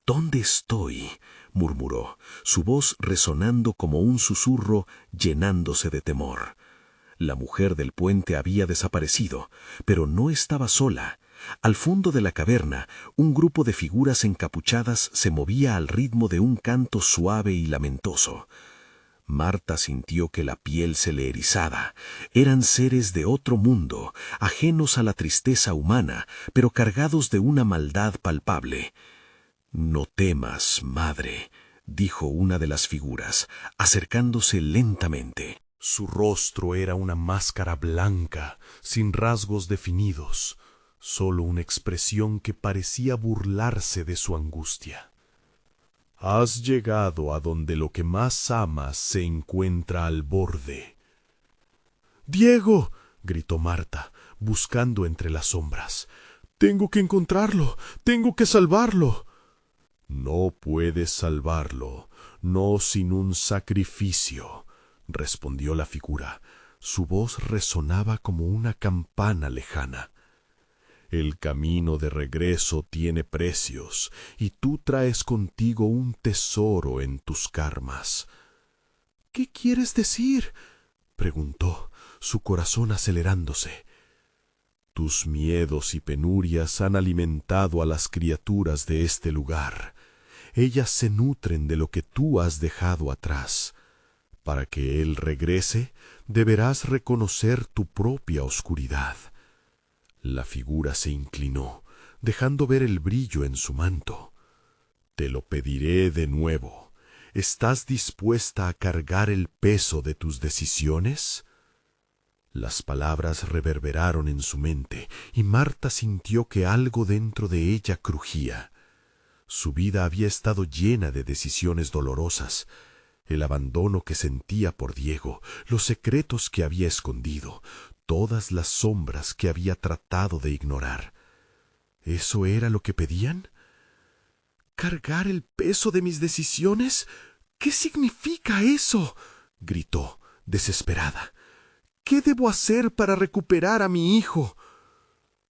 «¿Dónde estoy?», murmuró, su voz resonando como un susurro, llenándose de temor. La mujer del puente había desaparecido, pero no estaba sola. Al fondo de la caverna, un grupo de figuras encapuchadas se movía al ritmo de un canto suave y lamentoso. Marta sintió que la piel se le erizaba. Eran seres de otro mundo, ajenos a la tristeza humana, pero cargados de una maldad palpable. «No temas, madre», dijo una de las figuras, acercándose lentamente. Su rostro era una máscara blanca, sin rasgos definidos, solo una expresión que parecía burlarse de su angustia. «Has llegado a donde lo que más amas se encuentra al borde». «¡Diego!», gritó Marta, buscando entre las sombras. «Tengo que encontrarlo, tengo que salvarlo». «No puedes salvarlo, no sin un sacrificio», respondió la figura. Su voz resonaba como una campana lejana. «El camino de regreso tiene precios, y tú traes contigo un tesoro en tus karmas». «¿Qué quieres decir?», preguntó, su corazón acelerándose. «Tus miedos y penurias han alimentado a las criaturas de este lugar. Ellas se nutren de lo que tú has dejado atrás. Para que él regrese, deberás reconocer tu propia oscuridad». La figura se inclinó, dejando ver el brillo en su manto. «Te lo pediré de nuevo. ¿Estás dispuesta a cargar el peso de tus decisiones?». Las palabras reverberaron en su mente y Marta sintió que algo dentro de ella crujía. Su vida había estado llena de decisiones dolorosas. El abandono que sentía por Diego, los secretos que había escondido, todas las sombras que había tratado de ignorar. ¿Eso era lo que pedían? ¿Cargar el peso de mis decisiones? ¿Qué significa eso?, gritó, desesperada. ¿Qué debo hacer para recuperar a mi hijo?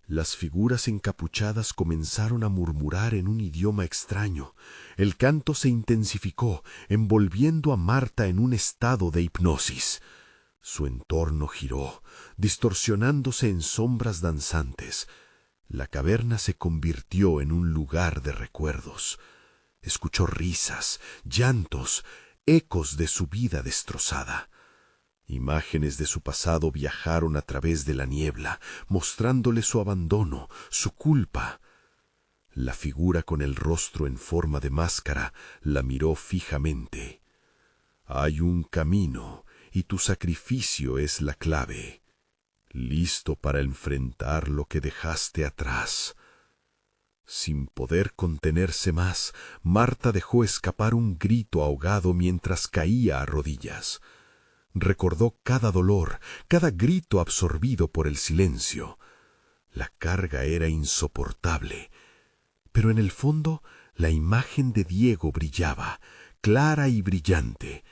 Las figuras encapuchadas comenzaron a murmurar en un idioma extraño. El canto se intensificó, envolviendo a Marta en un estado de hipnosis. Su entorno giró, distorsionándose en sombras danzantes. La caverna se convirtió en un lugar de recuerdos. Escuchó risas, llantos, ecos de su vida destrozada. Imágenes de su pasado viajaron a través de la niebla, mostrándole su abandono, su culpa. La figura con el rostro en forma de máscara la miró fijamente. Hay un camino, y tu sacrificio es la clave. Listo para enfrentar lo que dejaste atrás. Sin poder contenerse más, Marta dejó escapar un grito ahogado mientras caía a rodillas. Recordó cada dolor, cada grito absorbido por el silencio. La carga era insoportable, pero en el fondo la imagen de Diego brillaba, clara y brillante.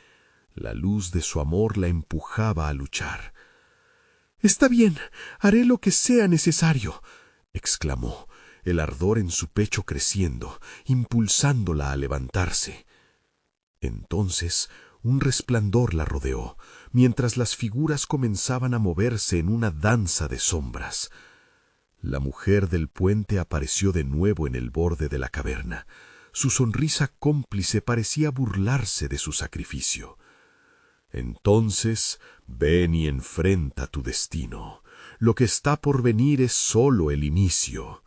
La luz de su amor la empujaba a luchar. «Está bien, haré lo que sea necesario», exclamó, el ardor en su pecho creciendo, impulsándola a levantarse. Entonces un resplandor la rodeó, mientras las figuras comenzaban a moverse en una danza de sombras. La mujer del puente apareció de nuevo en el borde de la caverna. Su sonrisa cómplice parecía burlarse de su sacrificio. Entonces, ven y enfrenta tu destino. Lo que está por venir es solo el inicio.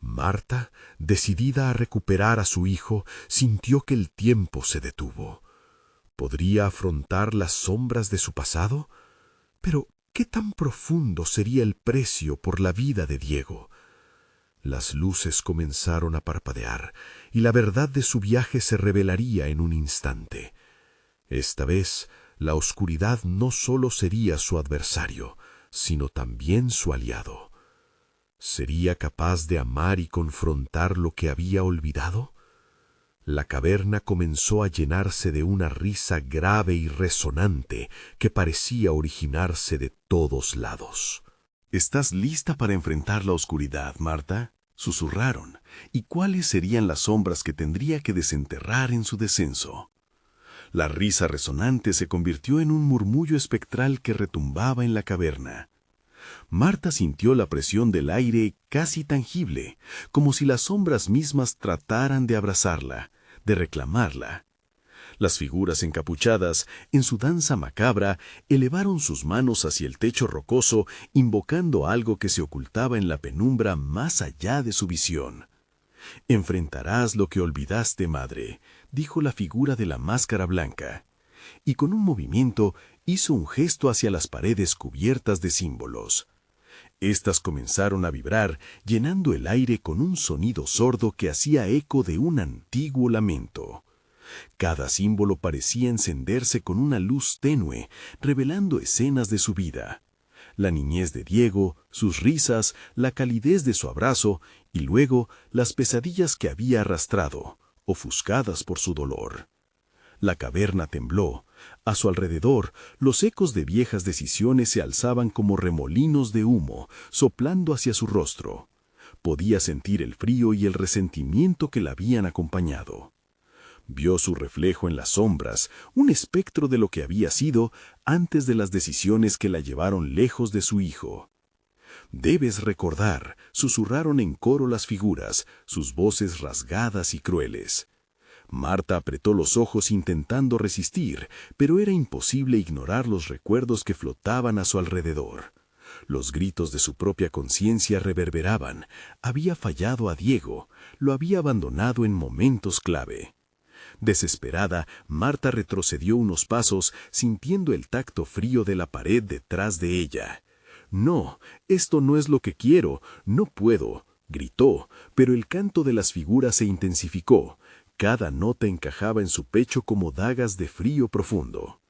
Marta, decidida a recuperar a su hijo, sintió que el tiempo se detuvo. ¿Podría afrontar las sombras de su pasado? Pero, ¿qué tan profundo sería el precio por la vida de Diego? Las luces comenzaron a parpadear, y la verdad de su viaje se revelaría en un instante. Esta vez, la oscuridad no solo sería su adversario, sino también su aliado. ¿Sería capaz de amar y confrontar lo que había olvidado? La caverna comenzó a llenarse de una risa grave y resonante que parecía originarse de todos lados. ¿Estás lista para enfrentar la oscuridad, Marta?, susurraron. ¿Y cuáles serían las sombras que tendría que desenterrar en su descenso? La risa resonante se convirtió en un murmullo espectral que retumbaba en la caverna. Marta sintió la presión del aire casi tangible, como si las sombras mismas trataran de abrazarla, de reclamarla. Las figuras encapuchadas, en su danza macabra, elevaron sus manos hacia el techo rocoso, invocando algo que se ocultaba en la penumbra más allá de su visión. «Enfrentarás lo que olvidaste, madre», dijo la figura de la máscara blanca, y con un movimiento hizo un gesto hacia las paredes cubiertas de símbolos. Estas comenzaron a vibrar, llenando el aire con un sonido sordo que hacía eco de un antiguo lamento. Cada símbolo parecía encenderse con una luz tenue, revelando escenas de su vida. La niñez de Diego, sus risas, la calidez de su abrazo y luego las pesadillas que había arrastrado, ofuscadas por su dolor. La caverna tembló. A su alrededor, los ecos de viejas decisiones se alzaban como remolinos de humo, soplando hacia su rostro. Podía sentir el frío y el resentimiento que la habían acompañado. Vio su reflejo en las sombras, un espectro de lo que había sido antes de las decisiones que la llevaron lejos de su hijo. «Debes recordar», susurraron en coro las figuras, sus voces rasgadas y crueles. Marta apretó los ojos intentando resistir, pero era imposible ignorar los recuerdos que flotaban a su alrededor. Los gritos de su propia conciencia reverberaban. Había fallado a Diego, lo había abandonado en momentos clave. Desesperada, Marta retrocedió unos pasos, sintiendo el tacto frío de la pared detrás de ella. «No, esto no es lo que quiero, no puedo», gritó, pero el canto de las figuras se intensificó. Cada nota encajaba en su pecho como dagas de frío profundo.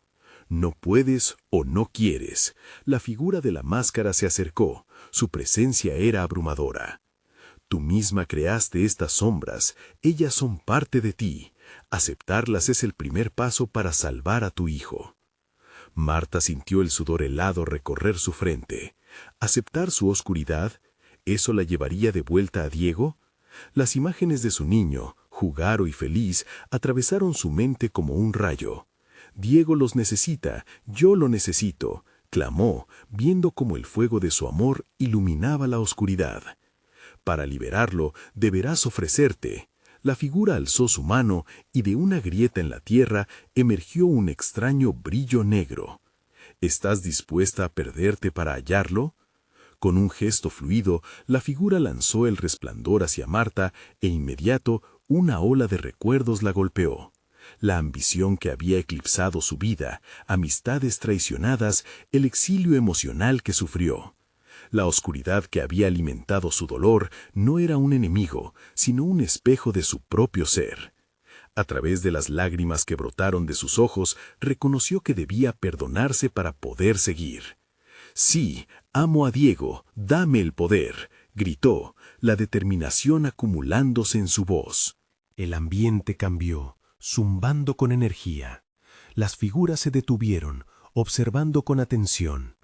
«No puedes o no quieres». La figura de la máscara se acercó. Su presencia era abrumadora. «Tú misma creaste estas sombras. Ellas son parte de ti. Aceptarlas es el primer paso para salvar a tu hijo». Marta sintió el sudor helado recorrer su frente. ¿Aceptar su oscuridad? ¿Eso la llevaría de vuelta a Diego? Las imágenes de su niño, jugaro y feliz, atravesaron su mente como un rayo. «Diego los necesita, yo lo necesito», clamó, viendo cómo el fuego de su amor iluminaba la oscuridad. «Para liberarlo, deberás ofrecerte». La figura alzó su mano y de una grieta en la tierra emergió un extraño brillo negro. «¿Estás dispuesta a perderte para hallarlo?». Con un gesto fluido, la figura lanzó el resplandor hacia Marta e inmediato una ola de recuerdos la golpeó. La ambición que había eclipsado su vida, amistades traicionadas, el exilio emocional que sufrió. La oscuridad que había alimentado su dolor no era un enemigo, sino un espejo de su propio ser. A través de las lágrimas que brotaron de sus ojos, reconoció que debía perdonarse para poder seguir. «Sí, amo a Diego, dame el poder», gritó, la determinación acumulándose en su voz. El ambiente cambió, zumbando con energía. Las figuras se detuvieron, observando con atención.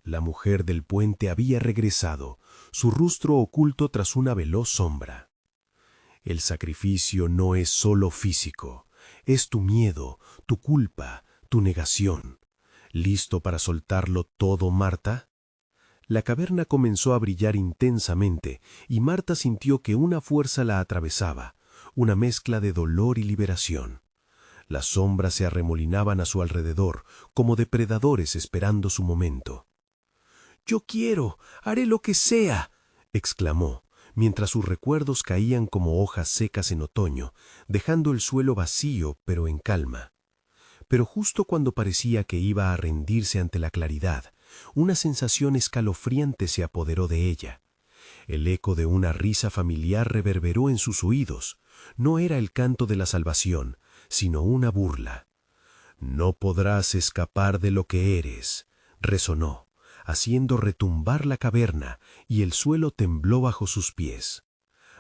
La mujer del puente había regresado, su rostro oculto tras una veloz sombra. El sacrificio no es solo físico, es tu miedo, tu culpa, tu negación. ¿Listo para soltarlo todo, Marta? La caverna comenzó a brillar intensamente y Marta sintió que una fuerza la atravesaba, una mezcla de dolor y liberación. Las sombras se arremolinaban a su alrededor, como depredadores esperando su momento. «Yo quiero, haré lo que sea», exclamó, mientras sus recuerdos caían como hojas secas en otoño, dejando el suelo vacío pero en calma. Pero justo cuando parecía que iba a rendirse ante la claridad, una sensación escalofriante se apoderó de ella. El eco de una risa familiar reverberó en sus oídos. No era el canto de la salvación, sino una burla. «No podrás escapar de lo que eres», resonó, haciendo retumbar la caverna, y el suelo tembló bajo sus pies.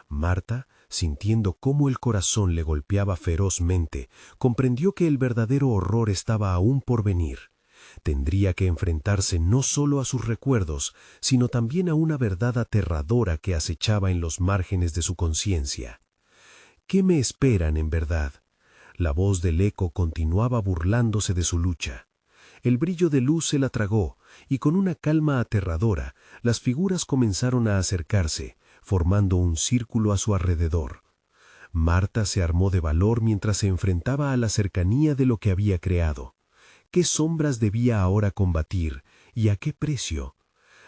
Marta, sintiendo cómo el corazón le golpeaba ferozmente, comprendió que el verdadero horror estaba aún por venir. Tendría que enfrentarse no solo a sus recuerdos, sino también a una verdad aterradora que acechaba en los márgenes de su conciencia. «¿Qué me esperan en verdad?». La voz del eco continuaba burlándose de su lucha. El brillo de luz se la tragó, y con una calma aterradora, las figuras comenzaron a acercarse, formando un círculo a su alrededor. Marta se armó de valor mientras se enfrentaba a la cercanía de lo que había creado. ¿Qué sombras debía ahora combatir y a qué precio?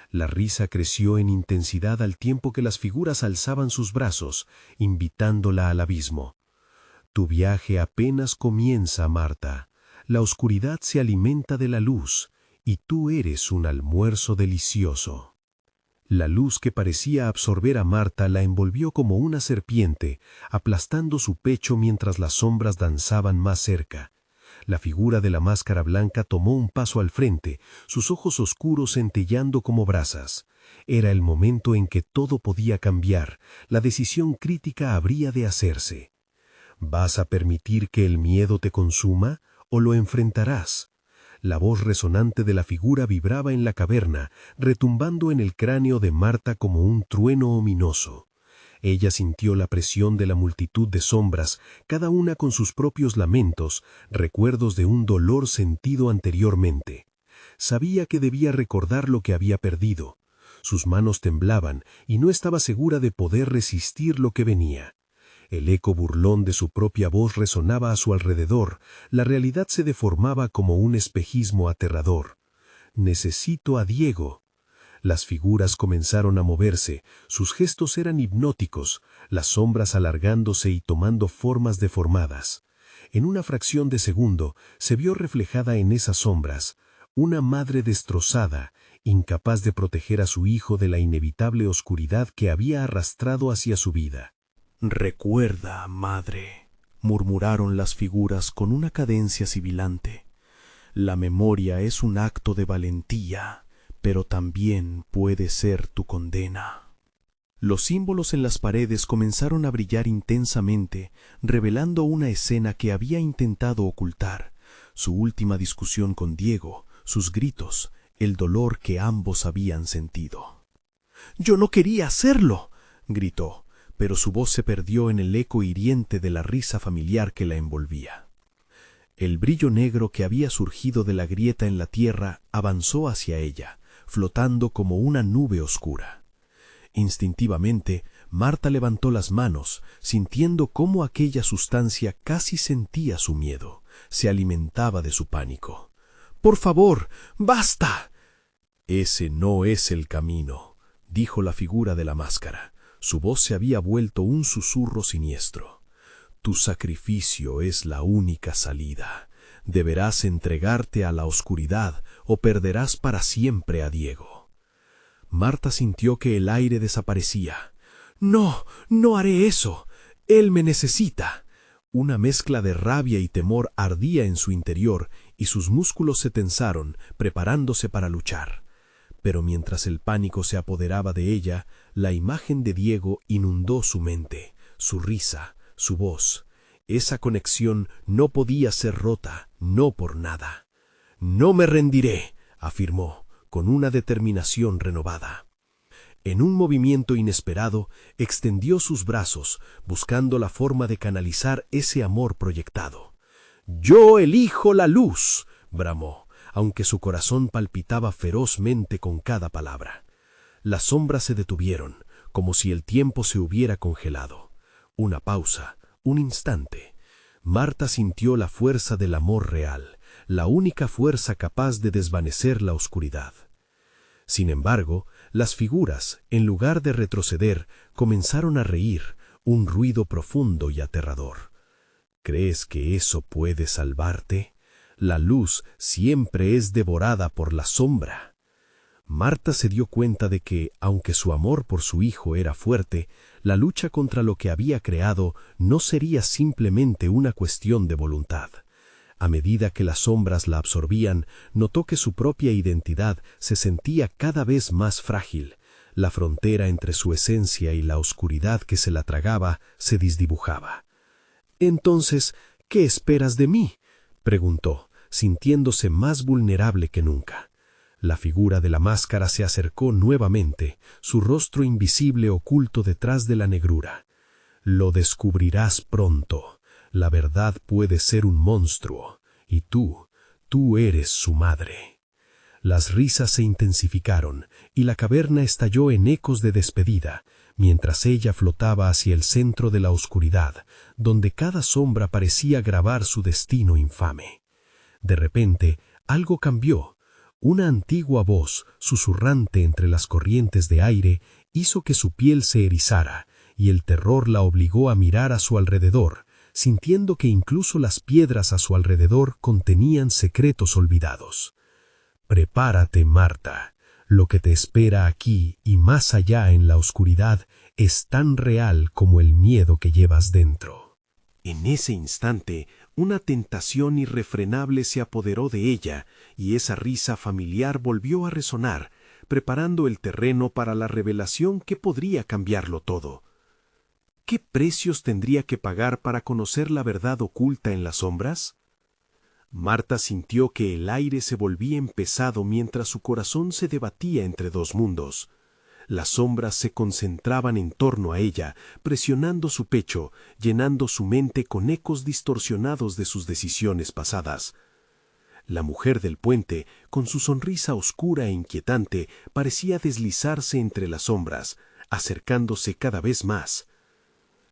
La risa creció en intensidad al tiempo que las figuras alzaban sus brazos, invitándola al abismo. «Tu viaje apenas comienza, Marta. La oscuridad se alimenta de la luz, y tú eres un almuerzo delicioso». La luz que parecía absorber a Marta la envolvió como una serpiente, aplastando su pecho mientras las sombras danzaban más cerca. La figura de la máscara blanca tomó un paso al frente, sus ojos oscuros centelleando como brasas. Era el momento en que todo podía cambiar, la decisión crítica habría de hacerse. ¿Vas a permitir que el miedo te consuma o lo enfrentarás? La voz resonante de la figura vibraba en la caverna, retumbando en el cráneo de Marta como un trueno ominoso. Ella sintió la presión de la multitud de sombras, cada una con sus propios lamentos, recuerdos de un dolor sentido anteriormente. Sabía que debía recordar lo que había perdido. Sus manos temblaban y no estaba segura de poder resistir lo que venía. El eco burlón de su propia voz resonaba a su alrededor, la realidad se deformaba como un espejismo aterrador. «Necesito a Diego». Las figuras comenzaron a moverse, sus gestos eran hipnóticos, las sombras alargándose y tomando formas deformadas. En una fracción de segundo se vio reflejada en esas sombras una madre destrozada, incapaz de proteger a su hijo de la inevitable oscuridad que había arrastrado hacia su vida. «Recuerda, madre», murmuraron las figuras con una cadencia sibilante. «La memoria es un acto de valentía, pero también puede ser tu condena». Los símbolos en las paredes comenzaron a brillar intensamente, revelando una escena que había intentado ocultar: su última discusión con Diego, sus gritos, el dolor que ambos habían sentido. «¡Yo no quería hacerlo!», gritó, pero su voz se perdió en el eco hiriente de la risa familiar que la envolvía. El brillo negro que había surgido de la grieta en la tierra avanzó hacia ella, flotando como una nube oscura. Instintivamente, Marta levantó las manos, sintiendo cómo aquella sustancia casi sentía su miedo, se alimentaba de su pánico. «¡Por favor, basta!». «Ese no es el camino», dijo la figura de la máscara. Su voz se había vuelto un susurro siniestro. «Tu sacrificio es la única salida. Deberás entregarte a la oscuridad o perderás para siempre a Diego». Marta sintió que el aire desaparecía. «No, no haré eso. Él me necesita». Una mezcla de rabia y temor ardía en su interior y sus músculos se tensaron, preparándose para luchar. Pero mientras el pánico se apoderaba de ella, la imagen de Diego inundó su mente, su risa, su voz. Esa conexión no podía ser rota, no por nada. «No me rendiré», afirmó, con una determinación renovada. En un movimiento inesperado, extendió sus brazos, buscando la forma de canalizar ese amor proyectado. «Yo elijo la luz», bramó, aunque su corazón palpitaba ferozmente con cada palabra. Las sombras se detuvieron, como si el tiempo se hubiera congelado. Una pausa, un instante. Marta sintió la fuerza del amor real, la única fuerza capaz de desvanecer la oscuridad. Sin embargo, las figuras, en lugar de retroceder, comenzaron a reír, un ruido profundo y aterrador. «¿Crees que eso puede salvarte? La luz siempre es devorada por la sombra». Marta se dio cuenta de que, aunque su amor por su hijo era fuerte, la lucha contra lo que había creado no sería simplemente una cuestión de voluntad. A medida que las sombras la absorbían, notó que su propia identidad se sentía cada vez más frágil. La frontera entre su esencia y la oscuridad que se la tragaba se desdibujaba. «Entonces, ¿qué esperas de mí?», preguntó, sintiéndose más vulnerable que nunca. La figura de la máscara se acercó nuevamente, su rostro invisible oculto detrás de la negrura. «Lo descubrirás pronto. La verdad puede ser un monstruo, y tú eres su madre». Las risas se intensificaron, y la caverna estalló en ecos de despedida, mientras ella flotaba hacia el centro de la oscuridad, donde cada sombra parecía grabar su destino infame. De repente, algo cambió. Una antigua voz, susurrante entre las corrientes de aire, hizo que su piel se erizara, y el terror la obligó a mirar a su alrededor, sintiendo que incluso las piedras a su alrededor contenían secretos olvidados. «Prepárate, Marta. Lo que te espera aquí y más allá en la oscuridad es tan real como el miedo que llevas dentro». En ese instante, una tentación irrefrenable se apoderó de ella, y esa risa familiar volvió a resonar, preparando el terreno para la revelación que podría cambiarlo todo. ¿Qué precios tendría que pagar para conocer la verdad oculta en las sombras? Marta sintió que el aire se volvía pesado mientras su corazón se debatía entre dos mundos. Las sombras se concentraban en torno a ella, presionando su pecho, llenando su mente con ecos distorsionados de sus decisiones pasadas. La mujer del puente, con su sonrisa oscura e inquietante, parecía deslizarse entre las sombras, acercándose cada vez más.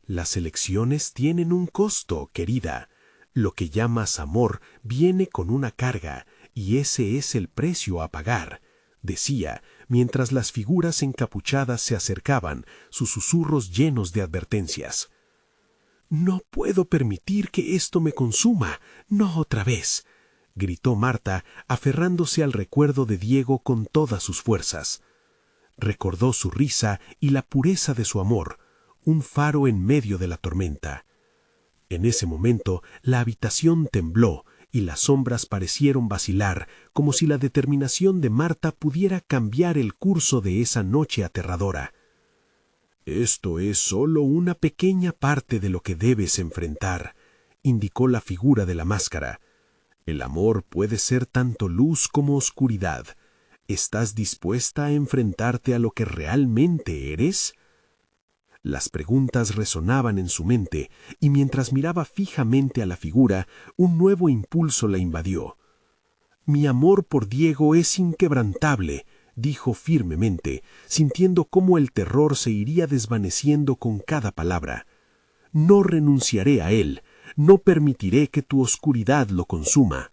«Las elecciones tienen un costo, querida. Lo que llamas amor viene con una carga, y ese es el precio a pagar», decía, mientras las figuras encapuchadas se acercaban, sus susurros llenos de advertencias. No puedo permitir que esto me consuma. No otra vez, gritó Marta, aferrándose al recuerdo de Diego con todas sus fuerzas. Recordó su risa y la pureza de su amor, un faro en medio de la tormenta. En ese momento, la habitación tembló y las sombras parecieron vacilar, como si la determinación de Marta pudiera cambiar el curso de esa noche aterradora. «Esto es solo una pequeña parte de lo que debes enfrentar», indicó la figura de la máscara. «El amor puede ser tanto luz como oscuridad. ¿Estás dispuesta a enfrentarte a lo que realmente eres?». Las preguntas resonaban en su mente, y mientras miraba fijamente a la figura, un nuevo impulso la invadió. «Mi amor por Diego es inquebrantable», dijo firmemente, sintiendo cómo el terror se iría desvaneciendo con cada palabra. «No renunciaré a él, no permitiré que tu oscuridad lo consuma».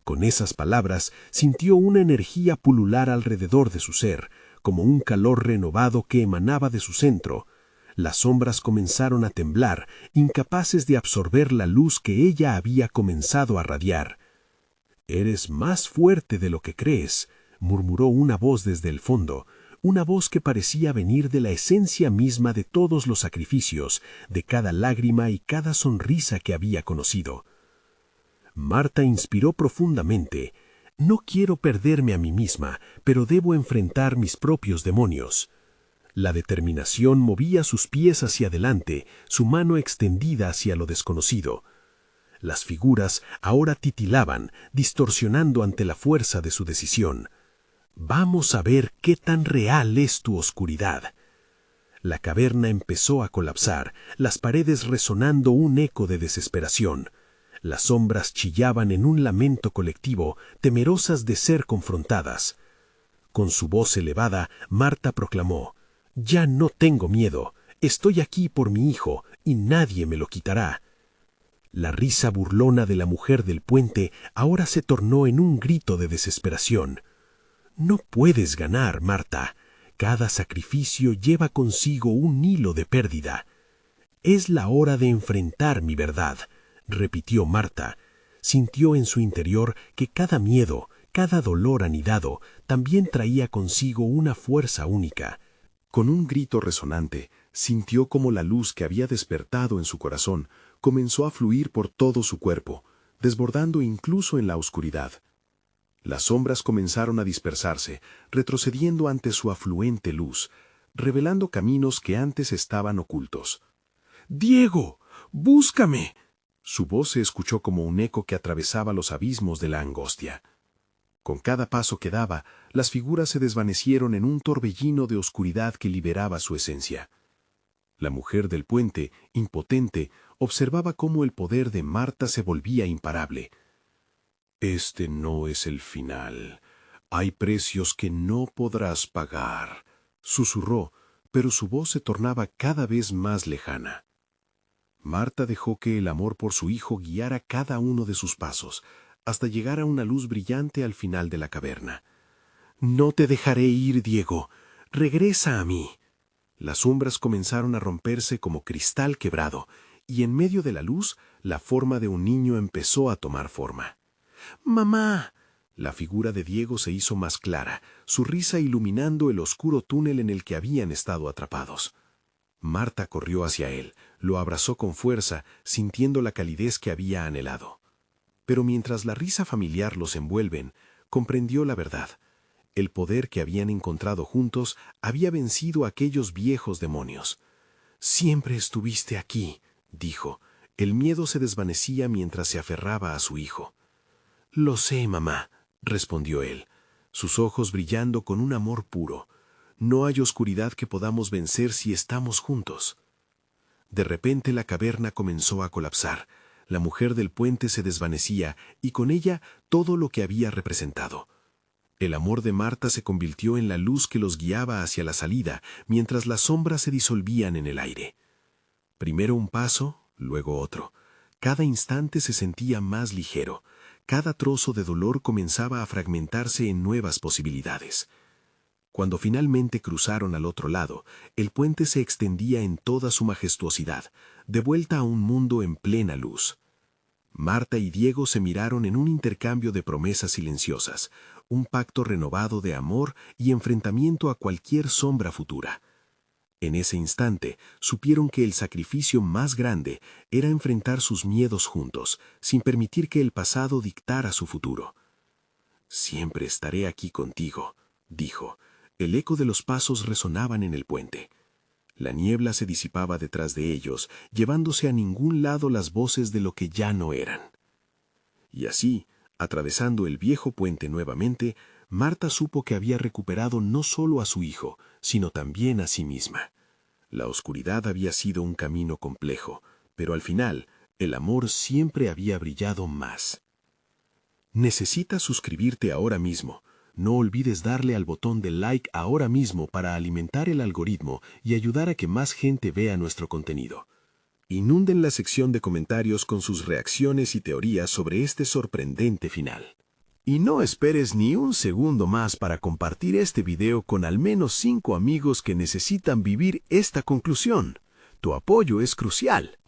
Con esas palabras sintió una energía pulular alrededor de su ser, como un calor renovado que emanaba de su centro. Las sombras comenzaron a temblar, incapaces de absorber la luz que ella había comenzado a radiar. «Eres más fuerte de lo que crees», murmuró una voz desde el fondo, una voz que parecía venir de la esencia misma de todos los sacrificios, de cada lágrima y cada sonrisa que había conocido. Marta inspiró profundamente. «No quiero perderme a mí misma, pero debo enfrentar mis propios demonios». La determinación movía sus pies hacia adelante, su mano extendida hacia lo desconocido. Las figuras ahora titilaban, distorsionando ante la fuerza de su decisión. «Vamos a ver qué tan real es tu oscuridad». La caverna empezó a colapsar, las paredes resonando un eco de desesperación. Las sombras chillaban en un lamento colectivo, temerosas de ser confrontadas. Con su voz elevada, Marta proclamó: «Ya no tengo miedo. Estoy aquí por mi hijo, y nadie me lo quitará». La risa burlona de la mujer del puente ahora se tornó en un grito de desesperación. «No puedes ganar, Marta. Cada sacrificio lleva consigo un hilo de pérdida. Es la hora de enfrentar mi verdad», repitió Marta. Sintió en su interior que cada miedo, cada dolor anidado, también traía consigo una fuerza única. Con un grito resonante, sintió como la luz que había despertado en su corazón comenzó a fluir por todo su cuerpo, desbordando incluso en la oscuridad. Las sombras comenzaron a dispersarse, retrocediendo ante su afluente luz, revelando caminos que antes estaban ocultos. «¡Diego! ¡Búscame!». Su voz se escuchó como un eco que atravesaba los abismos de la angustia. Con cada paso que daba, las figuras se desvanecieron en un torbellino de oscuridad que liberaba su esencia. La mujer del puente, impotente, observaba cómo el poder de Marta se volvía imparable. «Este no es el final. Hay precios que no podrás pagar», susurró, pero su voz se tornaba cada vez más lejana. Marta dejó que el amor por su hijo guiara cada uno de sus pasos, hasta llegar a una luz brillante al final de la caverna. «No te dejaré ir, Diego. Regresa a mí». Las sombras comenzaron a romperse como cristal quebrado, y en medio de la luz, la forma de un niño empezó a tomar forma. «¡Mamá!». La figura de Diego se hizo más clara, su risa iluminando el oscuro túnel en el que habían estado atrapados. Marta corrió hacia él, lo abrazó con fuerza, sintiendo la calidez que había anhelado. Pero mientras la risa familiar los envuelven, comprendió la verdad. El poder que habían encontrado juntos había vencido a aquellos viejos demonios. «Siempre estuviste aquí», dijo. El miedo se desvanecía mientras se aferraba a su hijo. «Lo sé, mamá», respondió él, sus ojos brillando con un amor puro. «No hay oscuridad que podamos vencer si estamos juntos». De repente la caverna comenzó a colapsar. La mujer del puente se desvanecía y con ella todo lo que había representado. El amor de Marta se convirtió en la luz que los guiaba hacia la salida, mientras las sombras se disolvían en el aire. Primero un paso, luego otro. Cada instante se sentía más ligero. Cada trozo de dolor comenzaba a fragmentarse en nuevas posibilidades. Cuando finalmente cruzaron al otro lado, el puente se extendía en toda su majestuosidad, de vuelta a un mundo en plena luz. Marta y Diego se miraron en un intercambio de promesas silenciosas, un pacto renovado de amor y enfrentamiento a cualquier sombra futura. En ese instante, supieron que el sacrificio más grande era enfrentar sus miedos juntos, sin permitir que el pasado dictara su futuro. «Siempre estaré aquí contigo», dijo. El eco de los pasos resonaban en el puente. La niebla se disipaba detrás de ellos, llevándose a ningún lado las voces de lo que ya no eran. Y así, atravesando el viejo puente nuevamente, Marta supo que había recuperado no solo a su hijo, sino también a sí misma. La oscuridad había sido un camino complejo, pero al final, el amor siempre había brillado más. Necesitas suscribirte ahora mismo. No olvides darle al botón de like ahora mismo para alimentar el algoritmo y ayudar a que más gente vea nuestro contenido. Inunden la sección de comentarios con sus reacciones y teorías sobre este sorprendente final. Y no esperes ni un segundo más para compartir este video con al menos 5 amigos que necesitan vivir esta conclusión. Tu apoyo es crucial.